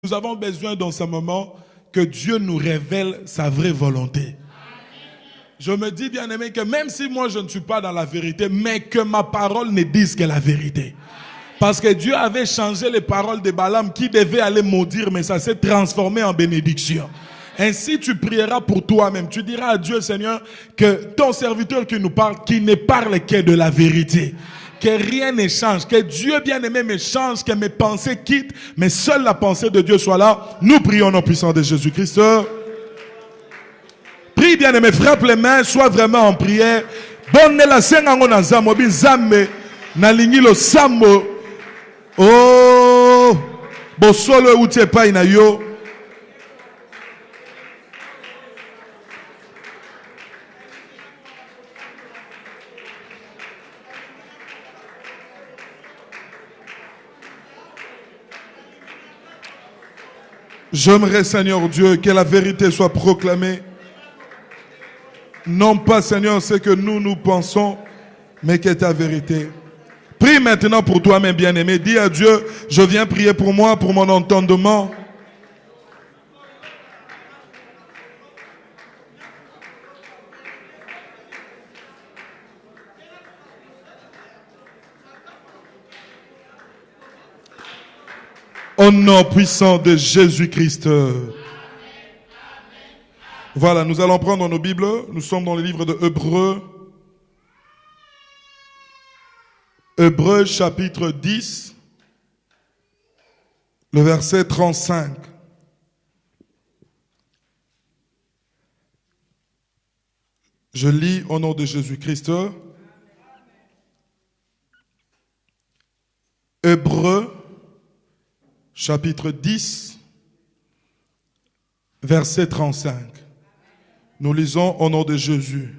Nous avons besoin dans ce moment que Dieu nous révèle sa vraie volonté. Je me dis, bien aimé, que même si moi je ne suis pas dans la vérité, mais que ma parole ne dise que la vérité. Parce que Dieu avait changé les paroles de Balaam qui devait aller maudire, mais ça s'est transformé en bénédiction. Ainsi tu prieras pour toi-même. Tu diras à Dieu, Seigneur, que ton serviteur qui nous parle, qui ne parle que de la vérité. Que rien ne change, que Dieu bien-aimé me change, que mes pensées quittent, mais seule la pensée de Dieu soit là. Nous prions au nom puissant de Jésus-Christ. Prie bien-aimé, frappe les mains, sois vraiment en prière. Bonne la sengango na zambo, bizame, na lingilo sambo. Oh, bosolo utie pa ina yo. J'aimerais, Seigneur Dieu, que la vérité soit proclamée. Non pas, Seigneur, ce que nous pensons, mais que ta vérité. Prie maintenant pour toi-même, bien-aimé. Dis à Dieu, je viens prier pour moi, pour mon entendement. Au nom puissant de Jésus-Christ. Voilà, nous allons prendre nos Bibles. Nous sommes dans le livre de Hébreux. Hébreux chapitre 10, le verset 35. Je lis au nom de Jésus-Christ. Hébreux chapitre 10, verset 35. Nous lisons au nom de Jésus.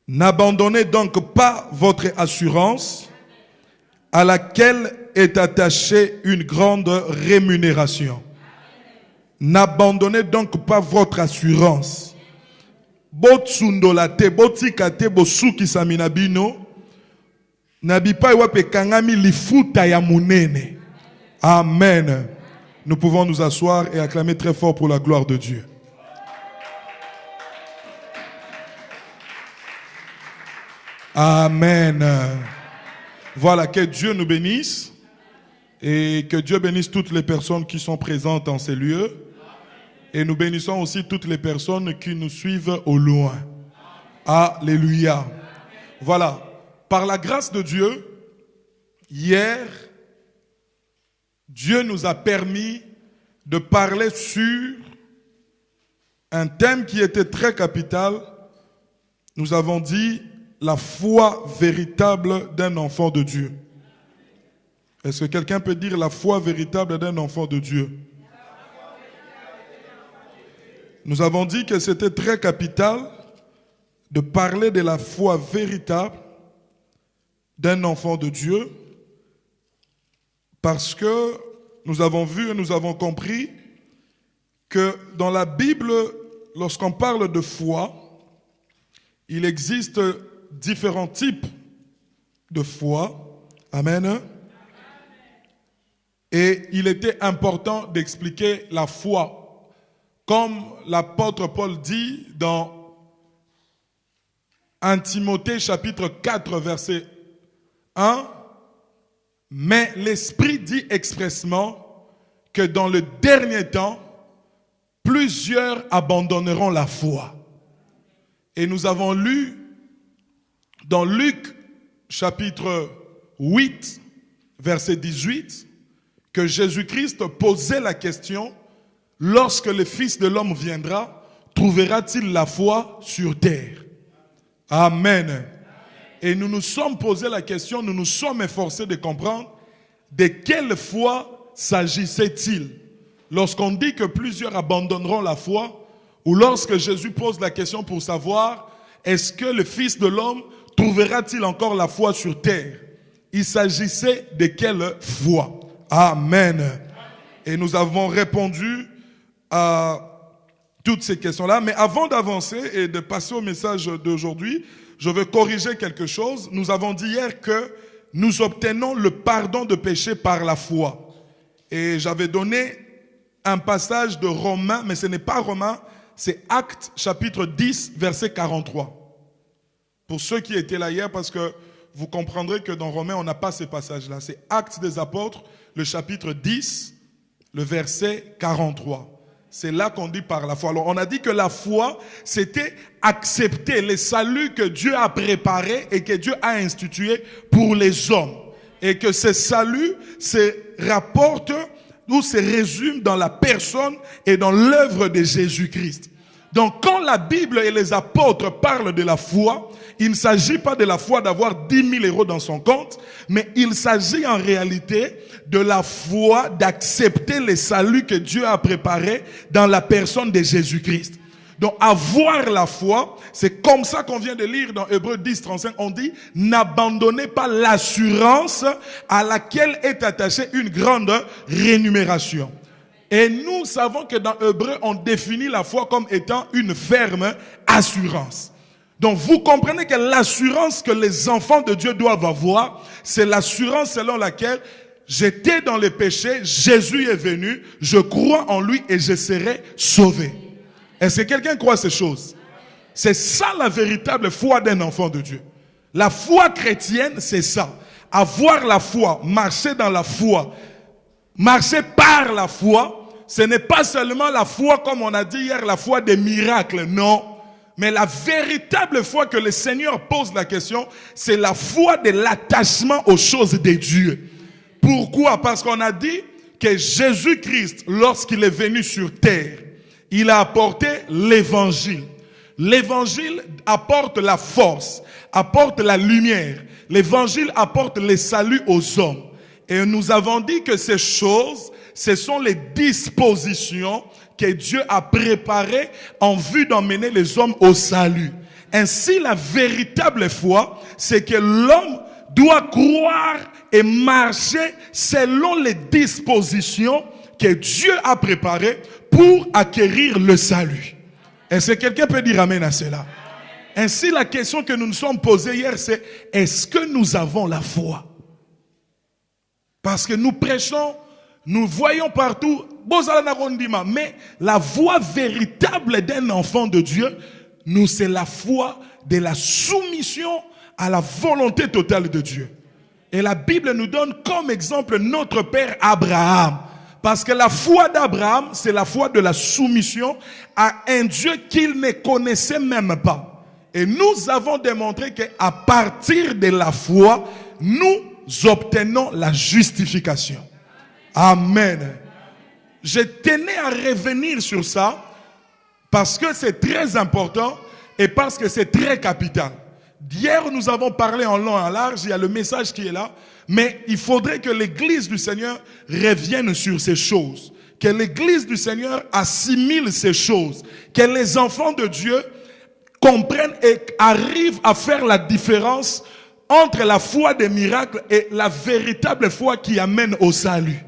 N'abandonnez donc pas votre assurance à laquelle est attachée une grande rémunération. N'abandonnez donc pas votre assurance. Botsundolate, botikate, bosuki saminabino. Nabipa iwape kangami lifuta ya munene. Amen. Nous pouvons nous asseoir et acclamer très fort pour la gloire de Dieu. Amen. Voilà, que Dieu nous bénisse et que Dieu bénisse toutes les personnes qui sont présentes en ces lieux. Et nous bénissons aussi toutes les personnes qui nous suivent au loin. Alléluia. Voilà, par la grâce de Dieu, hier, Dieu nous a permis de parler sur un thème qui était très capital. Nous avons dit la foi véritable d'un enfant de Dieu. Est-ce que quelqu'un peut dire la foi véritable d'un enfant de Dieu? Nous avons dit que c'était très capital de parler de la foi véritable d'un enfant de Dieu parce que nous avons vu et nous avons compris que dans la Bible, lorsqu'on parle de foi, il existe différents types de foi. Amen. Et il était important d'expliquer la foi. Comme l'apôtre Paul dit dans 1 Timothée chapitre 4 verset 1, mais l'Esprit dit expressement que dans le dernier temps, plusieurs abandonneront la foi. Et nous avons lu dans Luc chapitre 8 verset 18 que Jésus-Christ posait la question: lorsque le Fils de l'homme viendra, trouvera-t-il la foi sur terre? Amen. Et nous nous sommes posé la question, nous nous sommes efforcés de comprendre de quelle foi s'agissait-il. Lorsqu'on dit que plusieurs abandonneront la foi, ou lorsque Jésus pose la question pour savoir est-ce que le Fils de l'homme trouvera-t-il encore la foi sur terre, il s'agissait de quelle foi? Amen. Et nous avons répondu à toutes ces questions-là. Mais avant d'avancer et de passer au message d'aujourd'hui, je veux corriger quelque chose. Nous avons dit hier que nous obtenons le pardon de péché par la foi. Et j'avais donné un passage de Romains, mais ce n'est pas Romains, c'est Actes chapitre 10, verset 43. Pour ceux qui étaient là hier, parce que vous comprendrez que dans Romains, on n'a pas ces passages-là. C'est Actes des apôtres, le chapitre 10, le verset 43. C'est là qu'on dit par la foi. Alors on a dit que la foi, c'était accepter les saluts que Dieu a préparés et que Dieu a institués pour les hommes. Et que ces saluts se rapportent ou se résument dans la personne et dans l'œuvre de Jésus-Christ. Donc quand la Bible et les apôtres parlent de la foi, il ne s'agit pas de la foi d'avoir 10 000 euros dans son compte, mais il s'agit en réalité de la foi d'accepter les saluts que Dieu a préparés dans la personne de Jésus-Christ. Donc avoir la foi, c'est comme ça qu'on vient de lire dans Hébreux 10, 35, on dit « N'abandonnez pas l'assurance à laquelle est attachée une grande rémunération ». Et nous savons que dans Hébreux, on définit la foi comme étant une ferme assurance. Donc vous comprenez que l'assurance que les enfants de Dieu doivent avoir, c'est l'assurance selon laquelle j'étais dans le péché, Jésus est venu, je crois en lui et je serai sauvé. Est-ce que quelqu'un croit ces choses? C'est ça la véritable foi d'un enfant de Dieu. La foi chrétienne, c'est ça. Avoir la foi, marcher dans la foi, marcher par la foi, ce n'est pas seulement la foi comme on a dit hier, la foi des miracles, non. Mais la véritable foi que le Seigneur pose la question, c'est la foi de l'attachement aux choses de Dieu. Pourquoi? Parce qu'on a dit que Jésus-Christ, lorsqu'il est venu sur terre, il a apporté l'évangile. L'évangile apporte la force, apporte la lumière. L'évangile apporte le salut aux hommes. Et nous avons dit que ces choses, ce sont les dispositions que Dieu a préparées en vue d'emmener les hommes au salut. Ainsi, la véritable foi, c'est que l'homme doit croire et marcher selon les dispositions que Dieu a préparées pour acquérir le salut. Est-ce que quelqu'un peut dire amen à cela? Ainsi, la question que nous nous sommes posée hier, c'est est-ce que nous avons la foi? Parce que nous prêchons, nous voyons partout, mais la voie véritable d'un enfant de Dieu, nous, c'est la foi de la soumission à la volonté totale de Dieu. Et la Bible nous donne comme exemple notre père Abraham. Parce que la foi d'Abraham, c'est la foi de la soumission à un Dieu qu'il ne connaissait même pas. Et nous avons démontré qu'à partir de la foi, nous obtenons la justification. Amen. Je tenais à revenir sur ça parce que c'est très important et parce que c'est très capital. Hier, nous avons parlé en long et en large, il y a le message qui est là, mais il faudrait que l'Église du Seigneur revienne sur ces choses, que l'Église du Seigneur assimile ces choses, que les enfants de Dieu comprennent et arrivent à faire la différence entre la foi des miracles et la véritable foi qui amène au salut.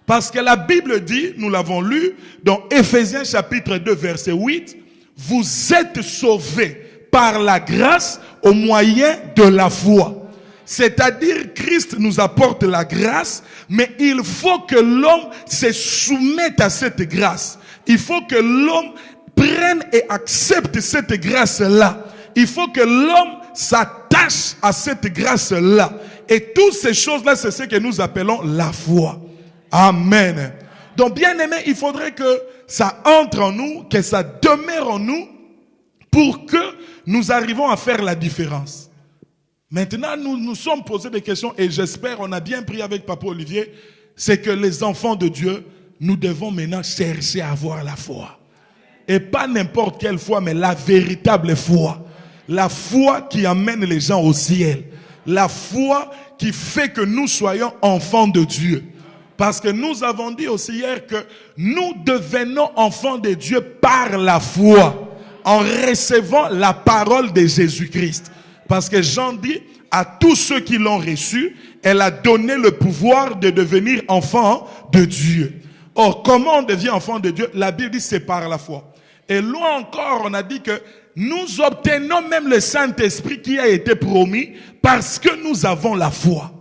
Parce que la Bible dit, nous l'avons lu, dans Éphésiens chapitre 2 verset 8, vous êtes sauvés par la grâce au moyen de la foi. C'est-à-dire Christ nous apporte la grâce, mais il faut que l'homme se soumette à cette grâce. Il faut que l'homme prenne et accepte cette grâce-là. Il faut que l'homme s'attache à cette grâce-là. Et toutes ces choses-là, c'est ce que nous appelons la foi. Amen. Donc, bien aimé, il faudrait que ça entre en nous, que ça demeure en nous pour que nous arrivons à faire la différence. Maintenant, nous nous sommes posé des questions et j'espère, on a bien pris avec Papa Olivier, c'est que les enfants de Dieu, nous devons maintenant chercher à avoir la foi. Et pas n'importe quelle foi, mais la véritable foi. La foi qui amène les gens au ciel. La foi qui fait que nous soyons enfants de Dieu. Parce que nous avons dit aussi hier que nous devenons enfants de Dieu par la foi, en recevant la parole de Jésus-Christ. Parce que Jean dit à tous ceux qui l'ont reçu, elle a donné le pouvoir de devenir enfant de Dieu. Or, comment on devient enfant de Dieu? La Bible dit c'est par la foi. Et loin encore, on a dit que nous obtenons même le Saint-Esprit qui a été promis parce que nous avons la foi.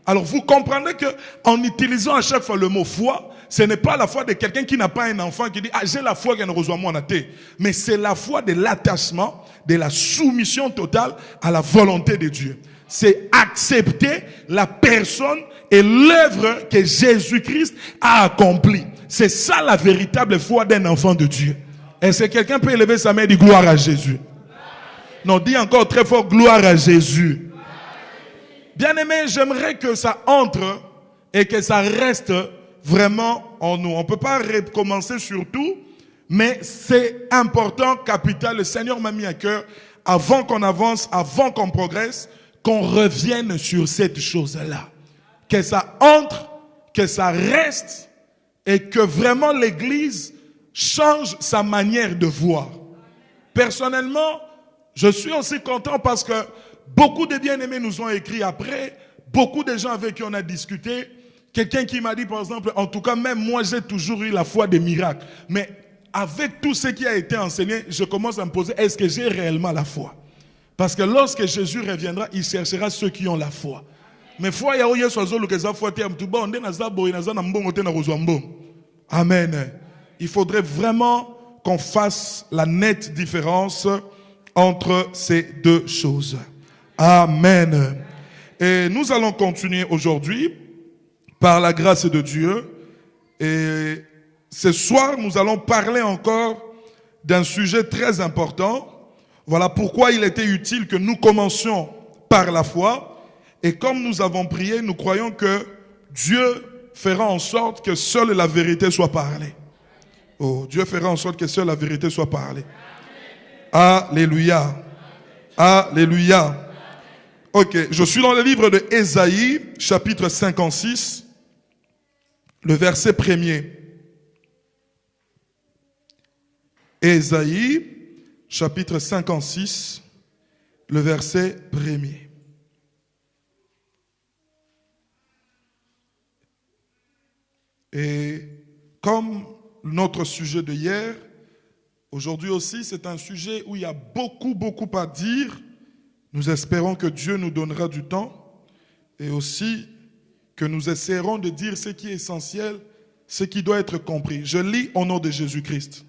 Alors vous comprendrez que en utilisant à chaque fois le mot foi, ce n'est pas la foi de quelqu'un qui n'a pas un enfant qui dit ah j'ai la foi qui ne reçoit moi en athée, mais c'est la foi de l'attachement, de la soumission totale à la volonté de Dieu. C'est accepter la personne et l'œuvre que Jésus-Christ a accomplie. C'est ça la véritable foi d'un enfant de Dieu. Est-ce que quelqu'un peut élever sa main et dire gloire à Jésus? Non, dis encore très fort gloire à Jésus. Bien-aimé, j'aimerais que ça entre et que ça reste vraiment en nous. On ne peut pas recommencer sur tout, mais c'est important, capital. Le Seigneur m'a mis à cœur, avant qu'on avance, avant qu'on progresse, qu'on revienne sur cette chose-là. Que ça entre, que ça reste et que vraiment l'Église change sa manière de voir. Personnellement, je suis aussi content parce que beaucoup de bien-aimés nous ont écrit après, beaucoup de gens avec qui on a discuté. Quelqu'un qui m'a dit par exemple, en tout cas même moi j'ai toujours eu la foi des miracles. Mais avec tout ce qui a été enseigné, je commence à me poser, est-ce que j'ai réellement la foi? Parce que lorsque Jésus reviendra, il cherchera ceux qui ont la foi. Mais foi, il y a eu ce foi, amen. Il faudrait vraiment qu'on fasse la nette différence entre ces deux choses. Amen. Et nous allons continuer aujourd'hui par la grâce de Dieu. Et ce soir, nous allons parler encore d'un sujet très important. Voilà pourquoi il était utile que nous commencions par la foi. Et comme nous avons prié, nous croyons que Dieu fera en sorte que seule la vérité soit parlée. Oh, Dieu fera en sorte que seule la vérité soit parlée. Alléluia. Alléluia. Ok, je suis dans le livre de Ésaïe, chapitre 56, le verset 1er. Ésaïe, chapitre 56, le verset 1er. Et comme notre sujet de hier, aujourd'hui aussi, c'est un sujet où il y a beaucoup à dire. Nous espérons que Dieu nous donnera du temps et aussi que nous essaierons de dire ce qui est essentiel, ce qui doit être compris. Je lis au nom de Jésus-Christ.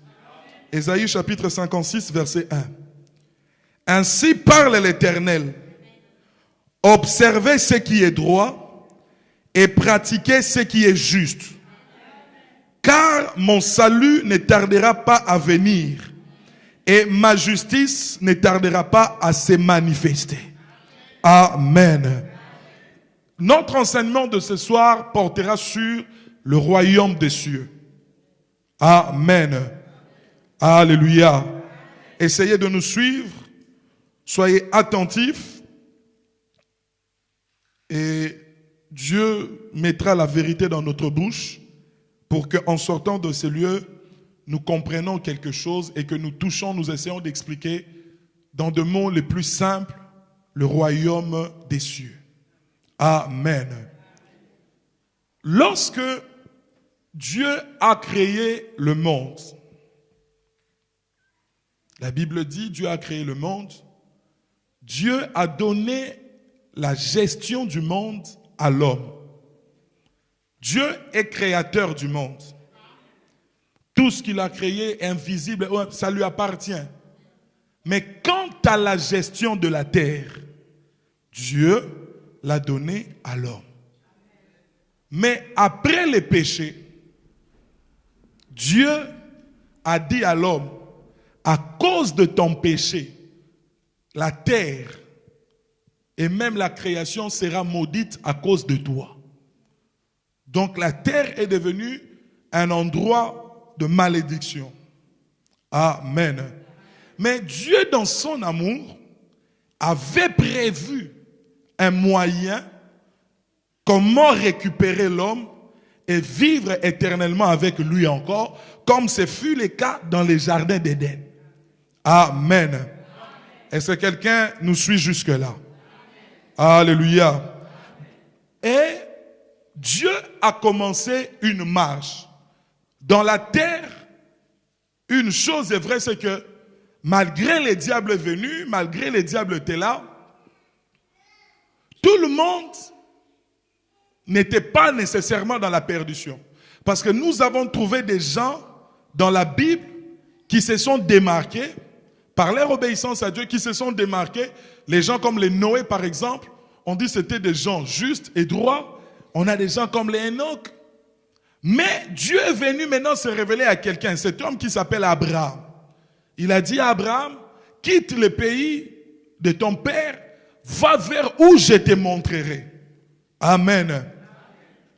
Ésaïe chapitre 56, verset 1. Ainsi parle l'Éternel. Observez ce qui est droit et pratiquez ce qui est juste. Car mon salut ne tardera pas à venir et ma justice ne tardera pas à se manifester. Amen. Notre enseignement de ce soir portera sur le royaume des cieux. Amen. Alléluia. Essayez de nous suivre. Soyez attentifs. Et Dieu mettra la vérité dans notre bouche pour qu'en sortant de ce lieu, nous comprenons quelque chose et que nous touchons, nous essayons d'expliquer dans des mots les plus simples, le royaume des cieux. Amen. Lorsque Dieu a créé le monde, la Bible dit, Dieu a créé le monde, Dieu a donné la gestion du monde à l'homme. Dieu est créateur du monde. Tout ce qu'il a créé, invisible, ça lui appartient. Mais quant à la gestion de la terre, Dieu l'a donné à l'homme. Mais après les péchés, Dieu a dit à l'homme, à cause de ton péché, la terre et même la création sera maudite à cause de toi. Donc la terre est devenue un endroit de malédiction. Amen. Mais Dieu, dans son amour, avait prévu un moyen comment récupérer l'homme et vivre éternellement avec lui encore, comme ce fut le cas dans les jardins d'Éden. Amen. Est-ce que quelqu'un nous suit jusque-là? Alléluia. Et Dieu a commencé une marche. Dans la terre, une chose est vraie, c'est que malgré les diables venus, malgré les diables étaient là, tout le monde n'étaient pas nécessairement dans la perdition. Parce que nous avons trouvé des gens dans la Bible qui se sont démarqués par leur obéissance à Dieu, qui se sont démarqués. Les gens comme les Noé, par exemple, on dit que c'était des gens justes et droits. On a des gens comme les Enoch. Mais Dieu est venu maintenant se révéler à quelqu'un, cet homme qui s'appelle Abraham. Il a dit à Abraham, quitte le pays de ton père, va vers où je te montrerai. Amen.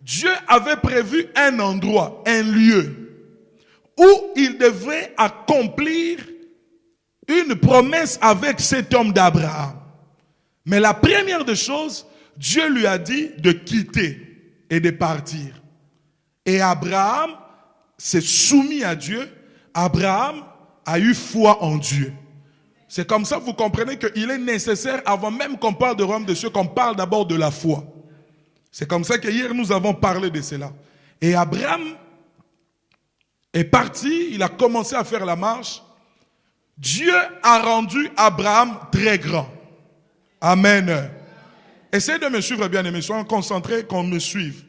Dieu avait prévu un endroit, un lieu, où il devait accomplir une promesse avec cet homme d'Abraham. Mais la première des choses, Dieu lui a dit de quitter et de partir. Et Abraham s'est soumis à Dieu. Abraham a eu foi en Dieu. C'est comme ça que vous comprenez qu'il est nécessaire, avant même qu'on parle de royaume de cieux, qu'on parle d'abord de la foi. C'est comme ça que hier nous avons parlé de cela. Et Abraham est parti, il a commencé à faire la marche. Dieu a rendu Abraham très grand. Amen. Essayez de me suivre bien, aimés, soyons concentrés, qu'on me suive.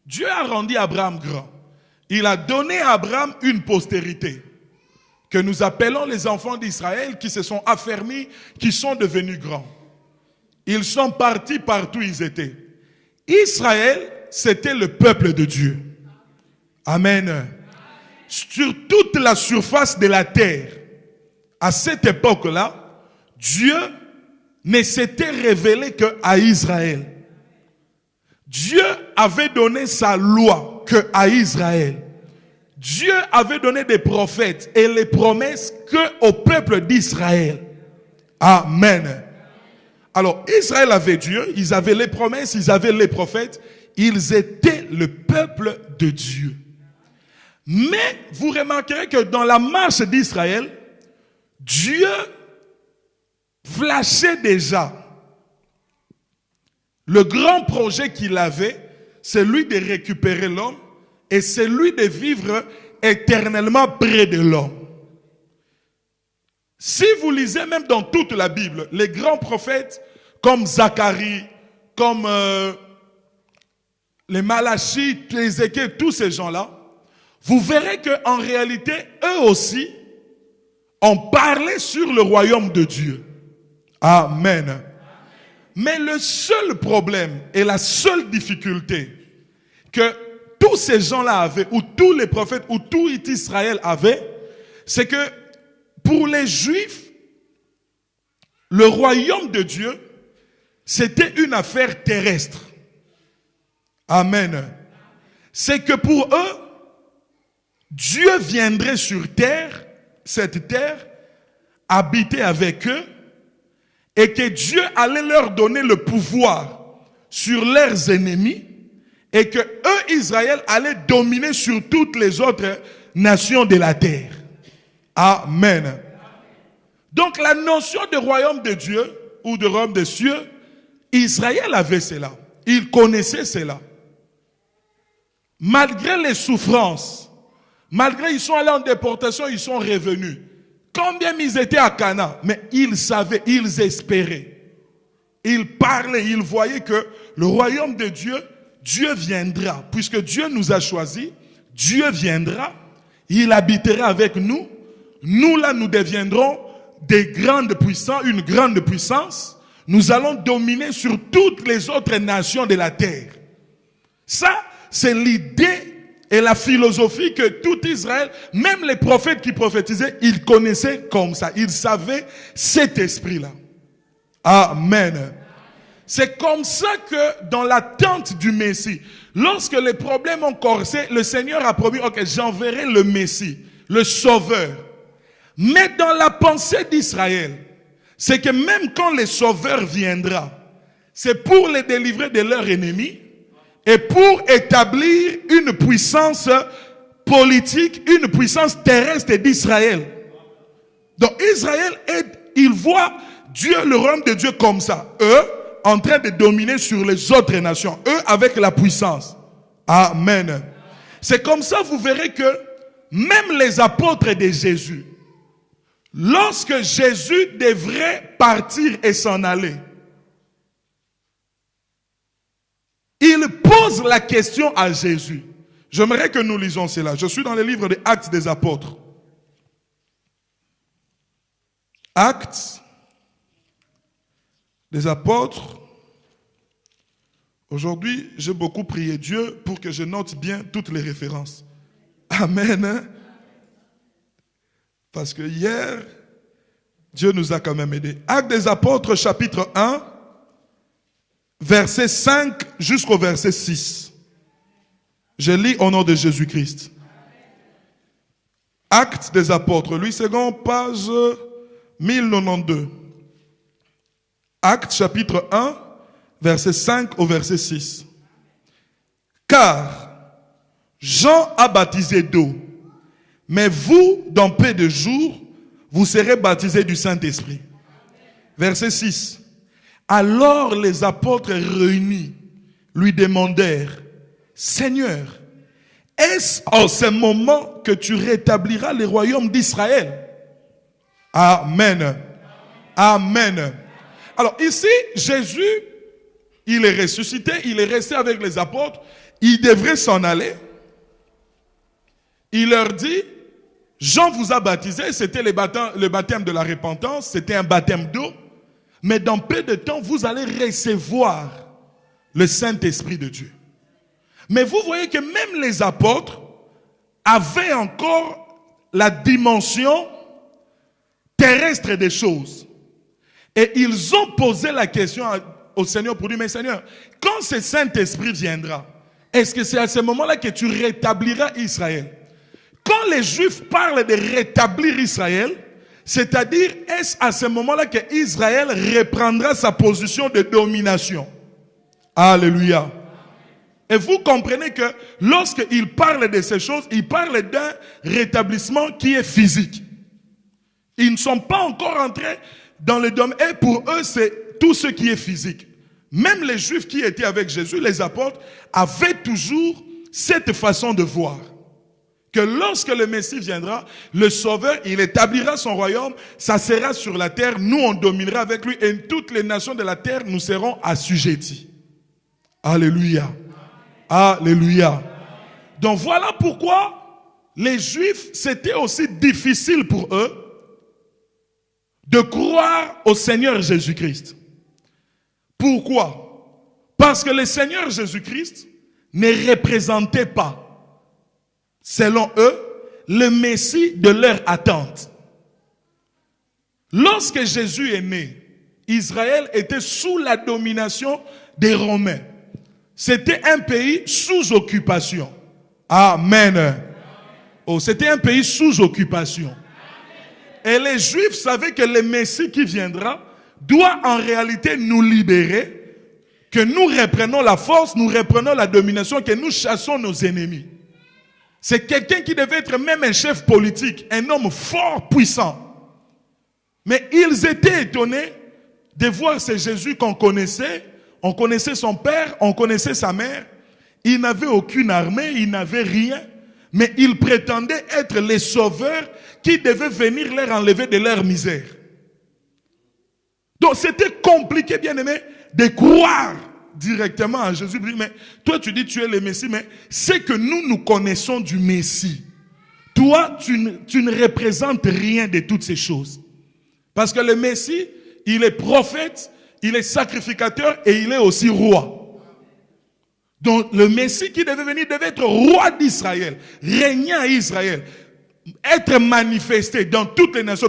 Dieu a rendu Abraham grand. Il a donné à Abraham une postérité que nous appelons les enfants d'Israël, qui se sont affermis, qui sont devenus grands. Ils sont partis partout où ils étaient. Israël, c'était le peuple de Dieu. Amen. Sur toute la surface de la terre, à cette époque-là, Dieu ne s'était révélé qu'à Israël. Dieu avait donné sa loi qu'à Israël. Dieu avait donné des prophètes et les promesses qu'au peuple d'Israël. Amen. Alors, Israël avait Dieu, ils avaient les promesses, ils avaient les prophètes, ils étaient le peuple de Dieu. Mais vous remarquerez que dans la marche d'Israël, Dieu flashait déjà. Le grand projet qu'il avait, c'est lui de récupérer l'homme et c'est lui de vivre éternellement près de l'homme. Si vous lisez même dans toute la Bible, les grands prophètes comme Zacharie, comme les Malachie, Ézéchiel, tous ces gens-là, vous verrez qu'en réalité, eux aussi ont parlé sur le royaume de Dieu. Amen. Mais le seul problème et la seule difficulté que tous ces gens-là avaient, ou tous les prophètes, ou tout Israël avait, c'est que pour les Juifs, le royaume de Dieu, c'était une affaire terrestre. Amen. C'est que pour eux, Dieu viendrait sur terre, cette terre, habiter avec eux, et que Dieu allait leur donner le pouvoir sur leurs ennemis, et que eux, Israël, allait dominer sur toutes les autres nations de la terre. Amen. Donc la notion de royaume de Dieu, ou de royaume des cieux, Israël avait cela. Il connaissait cela. Malgré les souffrances, malgré ils sont allés en déportation, ils sont revenus. Combien ils étaient à Canaan, mais ils savaient, ils espéraient. Ils parlaient, ils voyaient que le royaume de Dieu, Dieu viendra. Puisque Dieu nous a choisis, Dieu viendra, il habitera avec nous. Nous là, nous deviendrons des grandes puissances, une grande puissance. Nous allons dominer sur toutes les autres nations de la terre. Ça, c'est l'idée et la philosophie que tout Israël, même les prophètes qui prophétisaient, ils connaissaient comme ça. Ils savaient cet esprit-là. Amen. C'est comme ça que dans l'attente du Messie, lorsque les problèmes ont corsé, le Seigneur a promis, ok, j'enverrai le Messie, le Sauveur. Mais dans la pensée d'Israël, c'est que même quand le Sauveur viendra, c'est pour les délivrer de leurs ennemis et pour établir une puissance politique, une puissance terrestre d'Israël. Donc Israël, il voit Dieu, le royaume de Dieu comme ça. Eux, en train de dominer sur les autres nations. Eux, avec la puissance. Amen. C'est comme ça, vous verrez que même les apôtres de Jésus, lorsque Jésus devrait partir et s'en aller, il pose la question à Jésus. J'aimerais que nous lisions cela. Je suis dans le livre des Actes des Apôtres. Actes des Apôtres. Aujourd'hui, j'ai beaucoup prié Dieu pour que je note bien toutes les références. Amen. Parce que hier, Dieu nous a quand même aidés. Actes des Apôtres, chapitre 1, verset 5 jusqu'au verset 6. Je lis au nom de Jésus-Christ. Actes des Apôtres, Louis II, page 1092. Actes, chapitre 1, verset 5 au verset 6. Car Jean a baptisé d'eau, mais vous, dans peu de jours, vous serez baptisés du Saint-Esprit. Verset 6. Alors les apôtres réunis lui demandèrent, Seigneur, est-ce en ce moment que tu rétabliras le royaume d'Israël? Amen. Amen. Alors ici, Jésus, il est ressuscité, il est resté avec les apôtres, il devrait s'en aller. Il leur dit, Jean vous a baptisé, c'était le baptême de la repentance, c'était un baptême d'eau, mais dans peu de temps, vous allez recevoir le Saint-Esprit de Dieu. Mais vous voyez que même les apôtres avaient encore la dimension terrestre des choses. Et ils ont posé la question au Seigneur pour dire, mais Seigneur, quand ce Saint-Esprit viendra, est-ce que c'est à ce moment-là que tu rétabliras Israël? Quand les Juifs parlent de rétablir Israël, c'est-à-dire, est-ce à ce moment-là que Israël reprendra sa position de domination? Alléluia. Et vous comprenez que lorsqu'il parle de ces choses, il parle d'un rétablissement qui est physique. Ils ne sont pas encore entrés dans le domaine. Et pour eux, c'est tout ce qui est physique. Même les Juifs qui étaient avec Jésus, les apôtres, avaient toujours cette façon de voir. Que lorsque le Messie viendra, le Sauveur, il établira son royaume, ça sera sur la terre, nous on dominera avec lui et toutes les nations de la terre nous seront assujettis. Alléluia. Alléluia. Donc voilà pourquoi les Juifs, c'était aussi difficile pour eux de croire au Seigneur Jésus-Christ. Pourquoi? Parce que le Seigneur Jésus-Christ ne représentait pas, selon eux, le Messie de leur attente. Lorsque Jésus est né, Israël était sous la domination des Romains. C'était un pays sous occupation. Amen. Oh, c'était un pays sous occupation. Et les Juifs savaient que le Messie qui viendra doit en réalité nous libérer, que nous reprenons la force, nous reprenons la domination, que nous chassons nos ennemis. C'est quelqu'un qui devait être même un chef politique, un homme fort, puissant. Mais ils étaient étonnés de voir ce Jésus qu'on connaissait. On connaissait son père, on connaissait sa mère. Il n'avait aucune armée, il n'avait rien. Mais il prétendait être les sauveurs qui devaient venir leur enlever de leur misère. Donc c'était compliqué, bien aimé, de croire directement à Jésus. Mais toi tu dis tu es le Messie, mais c'est que nous connaissons du Messie. Toi tu ne représentes rien de toutes ces choses. Parce que le Messie, il est prophète, il est sacrificateur et il est aussi roi. Donc le Messie qui devait venir devait être roi d'Israël, régner à Israël, être manifesté dans toutes les nations.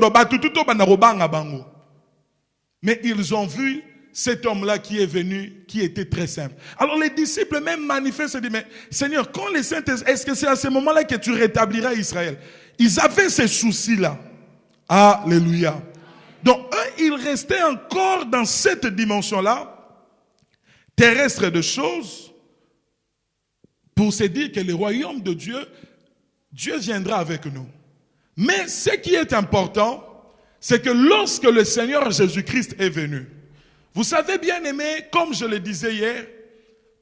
Mais ils ont vu cet homme-là qui est venu, qui était très simple. Alors les disciples même manifestent et disent, mais Seigneur, quand les saints, est-ce que c'est à ce moment-là que tu rétabliras Israël? Ils avaient ces soucis-là. Alléluia. Donc eux, ils restaient encore dans cette dimension-là, terrestre de choses, pour se dire que le royaume de Dieu, Dieu viendra avec nous. Mais ce qui est important, c'est que lorsque le Seigneur Jésus-Christ est venu, vous savez bien aimé, comme je le disais hier,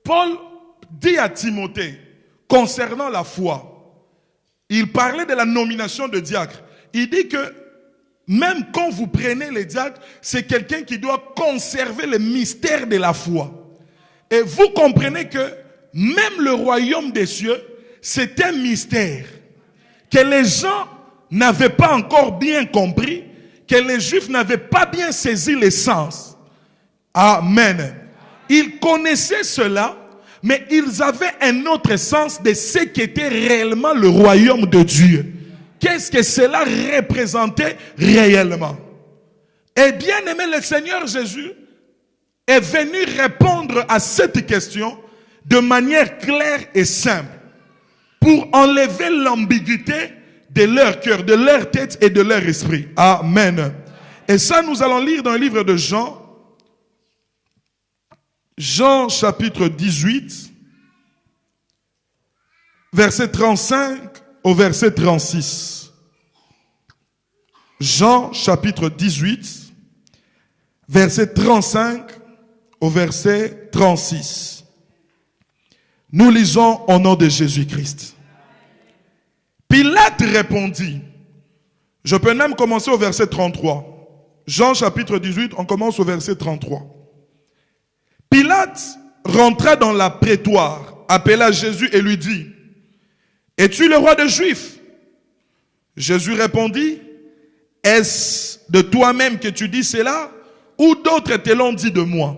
Paul dit à Timothée, concernant la foi, il parlait de la nomination de diacre. Il dit que même quand vous prenez les diacres, c'est quelqu'un qui doit conserver le mystère de la foi. Et vous comprenez que même le royaume des cieux, c'est un mystère que les gens n'avaient pas encore bien compris, que les Juifs n'avaient pas bien saisi l'essence. Amen. Ils connaissaient cela, mais ils avaient un autre sens de ce qu'était réellement le royaume de Dieu. Qu'est-ce que cela représentait réellement? Et bien aimé, le Seigneur Jésus est venu répondre à cette question de manière claire et simple pour enlever l'ambiguïté de leur cœur, de leur tête et de leur esprit. Amen. Et ça, nous allons lire dans le livre de Jean, Jean chapitre 18, verset 35 au verset 36. Jean chapitre 18, verset 35 au verset 36. Nous lisons au nom de Jésus-Christ. Pilate répondit, je peux même commencer au verset 33. Jean chapitre 18, on commence au verset 33. Pilate rentra dans la prétoire, appela Jésus et lui dit, es-tu le roi des Juifs? Jésus répondit, est-ce de toi-même que tu dis cela ou d'autres te l'ont dit de moi?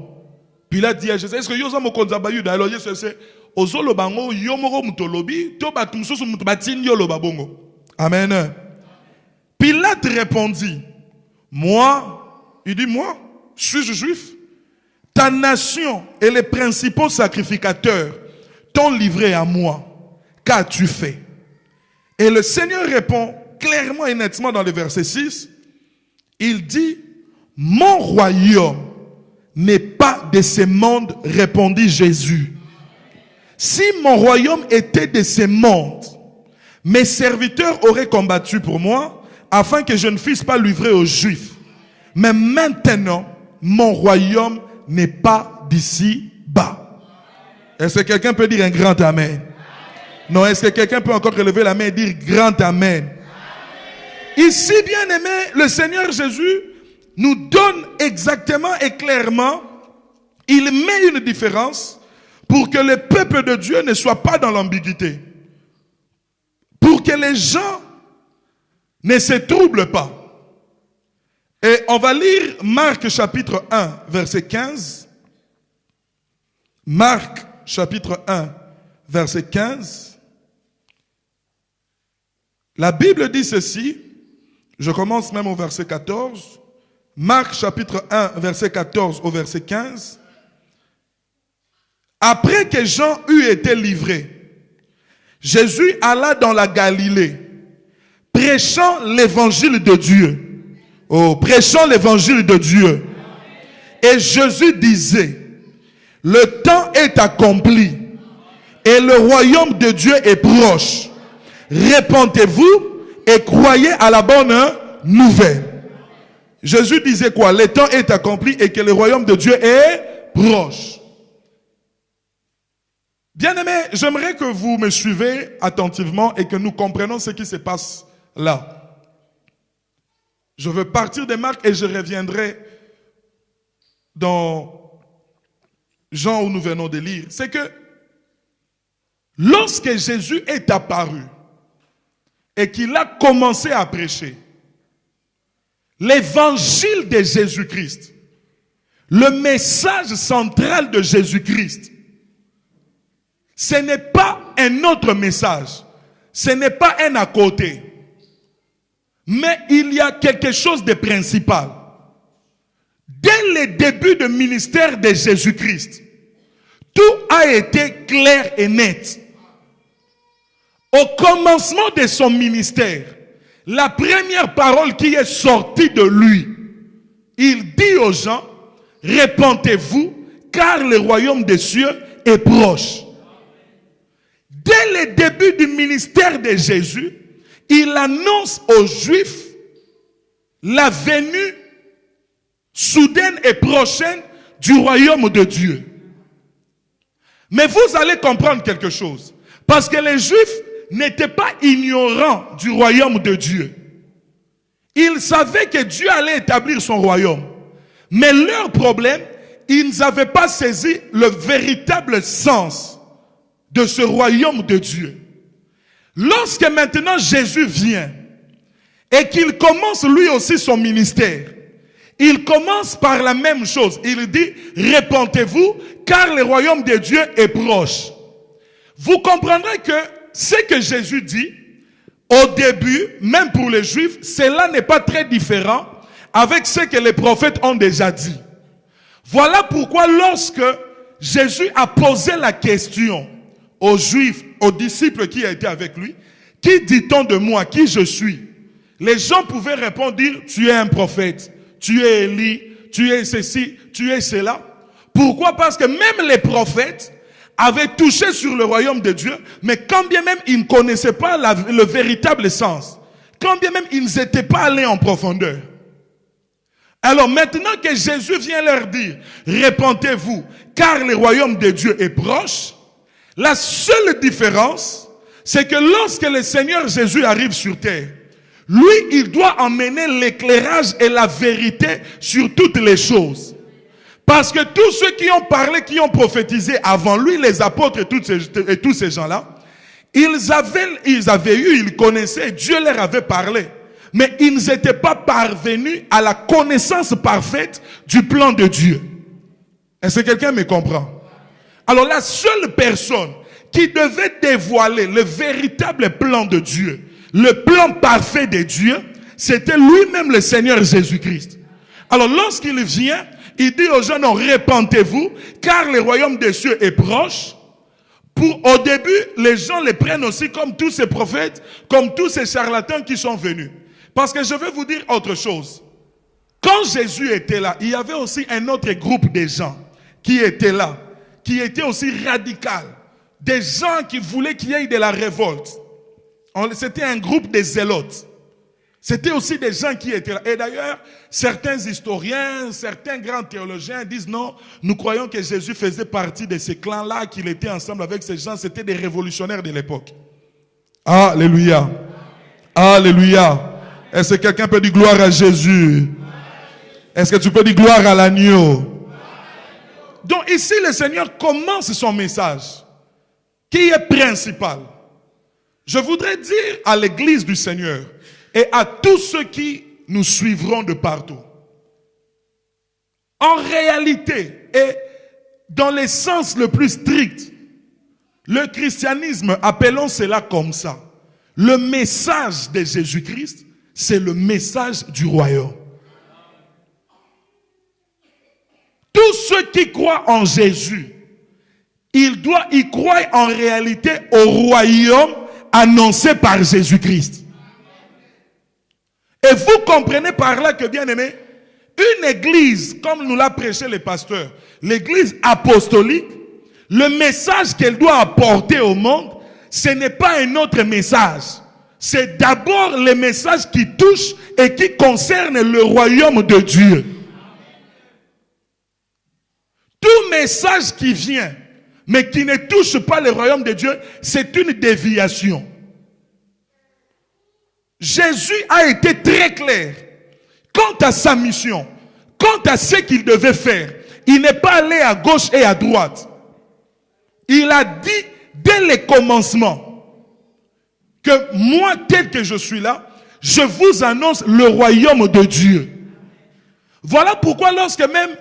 Pilate dit à Jésus, est-ce que yo mo konza ba Yuda? Alors Jésus c'est ozolo bango yo moko mutolobi to ba tumsusu mutubatini yo lo babongo. Amen. Pilate répondit, moi, il dit moi, suis-je juif? Ta nation et les principaux sacrificateurs t'ont livré à moi. Qu'as-tu fait? Et le Seigneur répond clairement et nettement dans le verset 6. Il dit, mon royaume n'est pas de ce monde, répondit Jésus. Si mon royaume était de ce monde, mes serviteurs auraient combattu pour moi afin que je ne fusse pas livré aux Juifs. Mais maintenant, mon royaume n'est pas d'ici bas. Est-ce que quelqu'un peut dire un grand amen? Non, est-ce que quelqu'un peut encore relever la main et dire grand amen? Ici, bien aimé, le Seigneur Jésus nous donne exactement et clairement, il met une différence pour que le peuple de Dieu ne soit pas dans l'ambiguïté. Pour que les gens ne se troublent pas. Et on va lire Marc chapitre 1, verset 15. Marc chapitre 1, verset 15. La Bible dit ceci. Je commence même au verset 14. Marc chapitre 1, verset 14 au verset 15. Après que Jean eut été livré, Jésus alla dans la Galilée, prêchant l'évangile de Dieu. Oh, prêchant l'évangile de Dieu. Et Jésus disait, le temps est accompli et le royaume de Dieu est proche. Répentez-vous et croyez à la bonne nouvelle. Jésus disait quoi? Le temps est accompli et que le royaume de Dieu est proche. Bien-aimés, j'aimerais que vous me suivez attentivement et que nous comprenions ce qui se passe là. Je veux partir de Marc et je reviendrai dans Jean où nous venons de lire. C'est que lorsque Jésus est apparu et qu'il a commencé à prêcher l'évangile de Jésus-Christ, le message central de Jésus-Christ, ce n'est pas un autre message, ce n'est pas un à côté. Mais il y a quelque chose de principal. Dès le début du ministère de Jésus-Christ, tout a été clair et net. Au commencement de son ministère, la première parole qui est sortie de lui, il dit aux gens, répentez-vous, car le royaume des cieux est proche. Dès le début du ministère de Jésus, il annonce aux Juifs la venue soudaine et prochaine du royaume de Dieu. Mais vous allez comprendre quelque chose. Parce que les Juifs n'étaient pas ignorants du royaume de Dieu. Ils savaient que Dieu allait établir son royaume. Mais leur problème ils n'avaient pas saisi le véritable sens de ce royaume de Dieu. Lorsque maintenant Jésus vient et qu'il commence lui aussi son ministère, il commence par la même chose. Il dit, répentez-vous, car le royaume de Dieu est proche. Vous comprendrez que ce que Jésus dit, au début, même pour les Juifs, cela n'est pas très différent avec ce que les prophètes ont déjà dit. Voilà pourquoi lorsque Jésus a posé la question aux Juifs, aux disciples qui étaient avec lui, qui dit-on de moi, qui je suis? Les gens pouvaient répondre, dire, tu es un prophète, tu es Élie, tu es ceci, tu es cela. Pourquoi? Parce que même les prophètes avaient touché sur le royaume de Dieu, mais quand bien même ils ne connaissaient pas le véritable sens, quand bien même ils n'étaient pas allés en profondeur. Alors maintenant que Jésus vient leur dire, répentez-vous, car le royaume de Dieu est proche, la seule différence, c'est que lorsque le Seigneur Jésus arrive sur terre, lui, il doit emmener l'éclairage et la vérité sur toutes les choses. Parce que tous ceux qui ont parlé, qui ont prophétisé avant lui, les apôtres et tous ces gens-là, ils connaissaient, Dieu leur avait parlé. Mais ils n'étaient pas parvenus à la connaissance parfaite du plan de Dieu. Est-ce que quelqu'un me comprend? Alors la seule personne qui devait dévoiler le véritable plan de Dieu, le plan parfait de Dieu, c'était lui-même le Seigneur Jésus-Christ. Alors lorsqu'il vient, il dit aux gens, non, répentez-vous, car le royaume des cieux est proche. Au début, les gens les prennent aussi comme tous ces prophètes, comme tous ces charlatans qui sont venus. Parce que je vais vous dire autre chose. Quand Jésus était là, il y avait aussi un autre groupe de gens qui étaient là, qui étaient aussi radicaux. Des gens qui voulaient qu'il y ait de la révolte. C'était un groupe de zélotes. C'était aussi des gens qui étaient là. Et d'ailleurs, certains historiens, certains grands théologiens disent non, nous croyons que Jésus faisait partie de ces clans-là, qu'il était ensemble avec ces gens. C'était des révolutionnaires de l'époque. Alléluia. Alléluia. Est-ce que quelqu'un peut dire gloire à Jésus? Est-ce que tu peux dire gloire à l'agneau? Donc ici, le Seigneur commence son message, qui est principal. Je voudrais dire à l'église du Seigneur et à tous ceux qui nous suivront de partout. En réalité, et dans le sens le plus strict, le christianisme, appelons cela comme ça, le message de Jésus-Christ, c'est le message du royaume. Tous ceux qui croient en Jésus, ils doivent y croire en réalité au royaume annoncé par Jésus-Christ. Et vous comprenez par là que, bien aimé, une église, comme nous l'a prêché les pasteurs, l'église apostolique, le message qu'elle doit apporter au monde, ce n'est pas un autre message. C'est d'abord le message qui touche et qui concerne le royaume de Dieu. Tout message qui vient, mais qui ne touche pas le royaume de Dieu, c'est une déviation. Jésus a été très clair quant à sa mission, quant à ce qu'il devait faire. Il n'est pas allé à gauche et à droite. Il a dit dès le commencement que moi, tel que je suis là, je vous annonce le royaume de Dieu. Voilà pourquoi lorsque même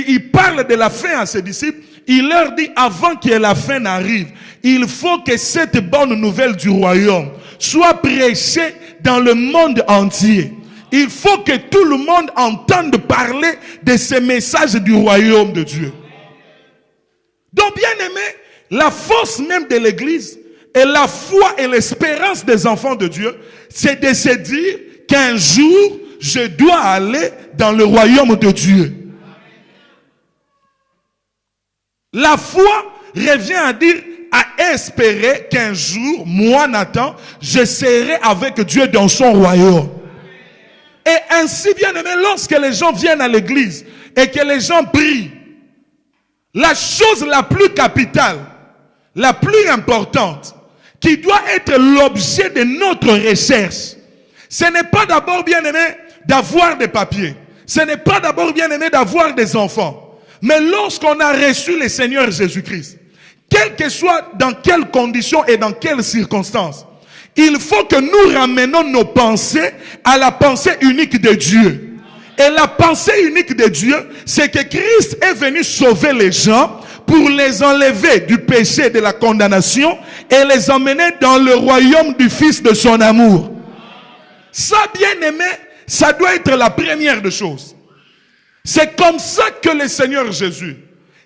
il parle de la fin à ses disciples, il leur dit avant que la fin n'arrive, il faut que cette bonne nouvelle du royaume soit prêchée dans le monde entier. Il faut que tout le monde entende parler de ce message du royaume de Dieu. Donc bien aimé, la force même de l'église et la foi et l'espérance des enfants de Dieu, c'est de se dire qu'un jour, je dois aller dans le royaume de Dieu. La foi revient à dire, à espérer qu'un jour, moi Nathan, je serai avec Dieu dans son royaume. Et ainsi, bien aimé, lorsque les gens viennent à l'église et que les gens prient, la chose la plus capitale, la plus importante, qui doit être l'objet de notre recherche, ce n'est pas d'abord, bien aimé, d'avoir des papiers. Ce n'est pas d'abord, bien aimé, d'avoir des enfants. Mais lorsqu'on a reçu le Seigneur Jésus-Christ, quel que soit dans quelles conditions et dans quelles circonstances, il faut que nous ramenions nos pensées à la pensée unique de Dieu. Et la pensée unique de Dieu, c'est que Christ est venu sauver les gens pour les enlever du péché et de la condamnation et les emmener dans le royaume du Fils de son amour. Ça, bien aimé, ça doit être la première des choses. C'est comme ça que le Seigneur Jésus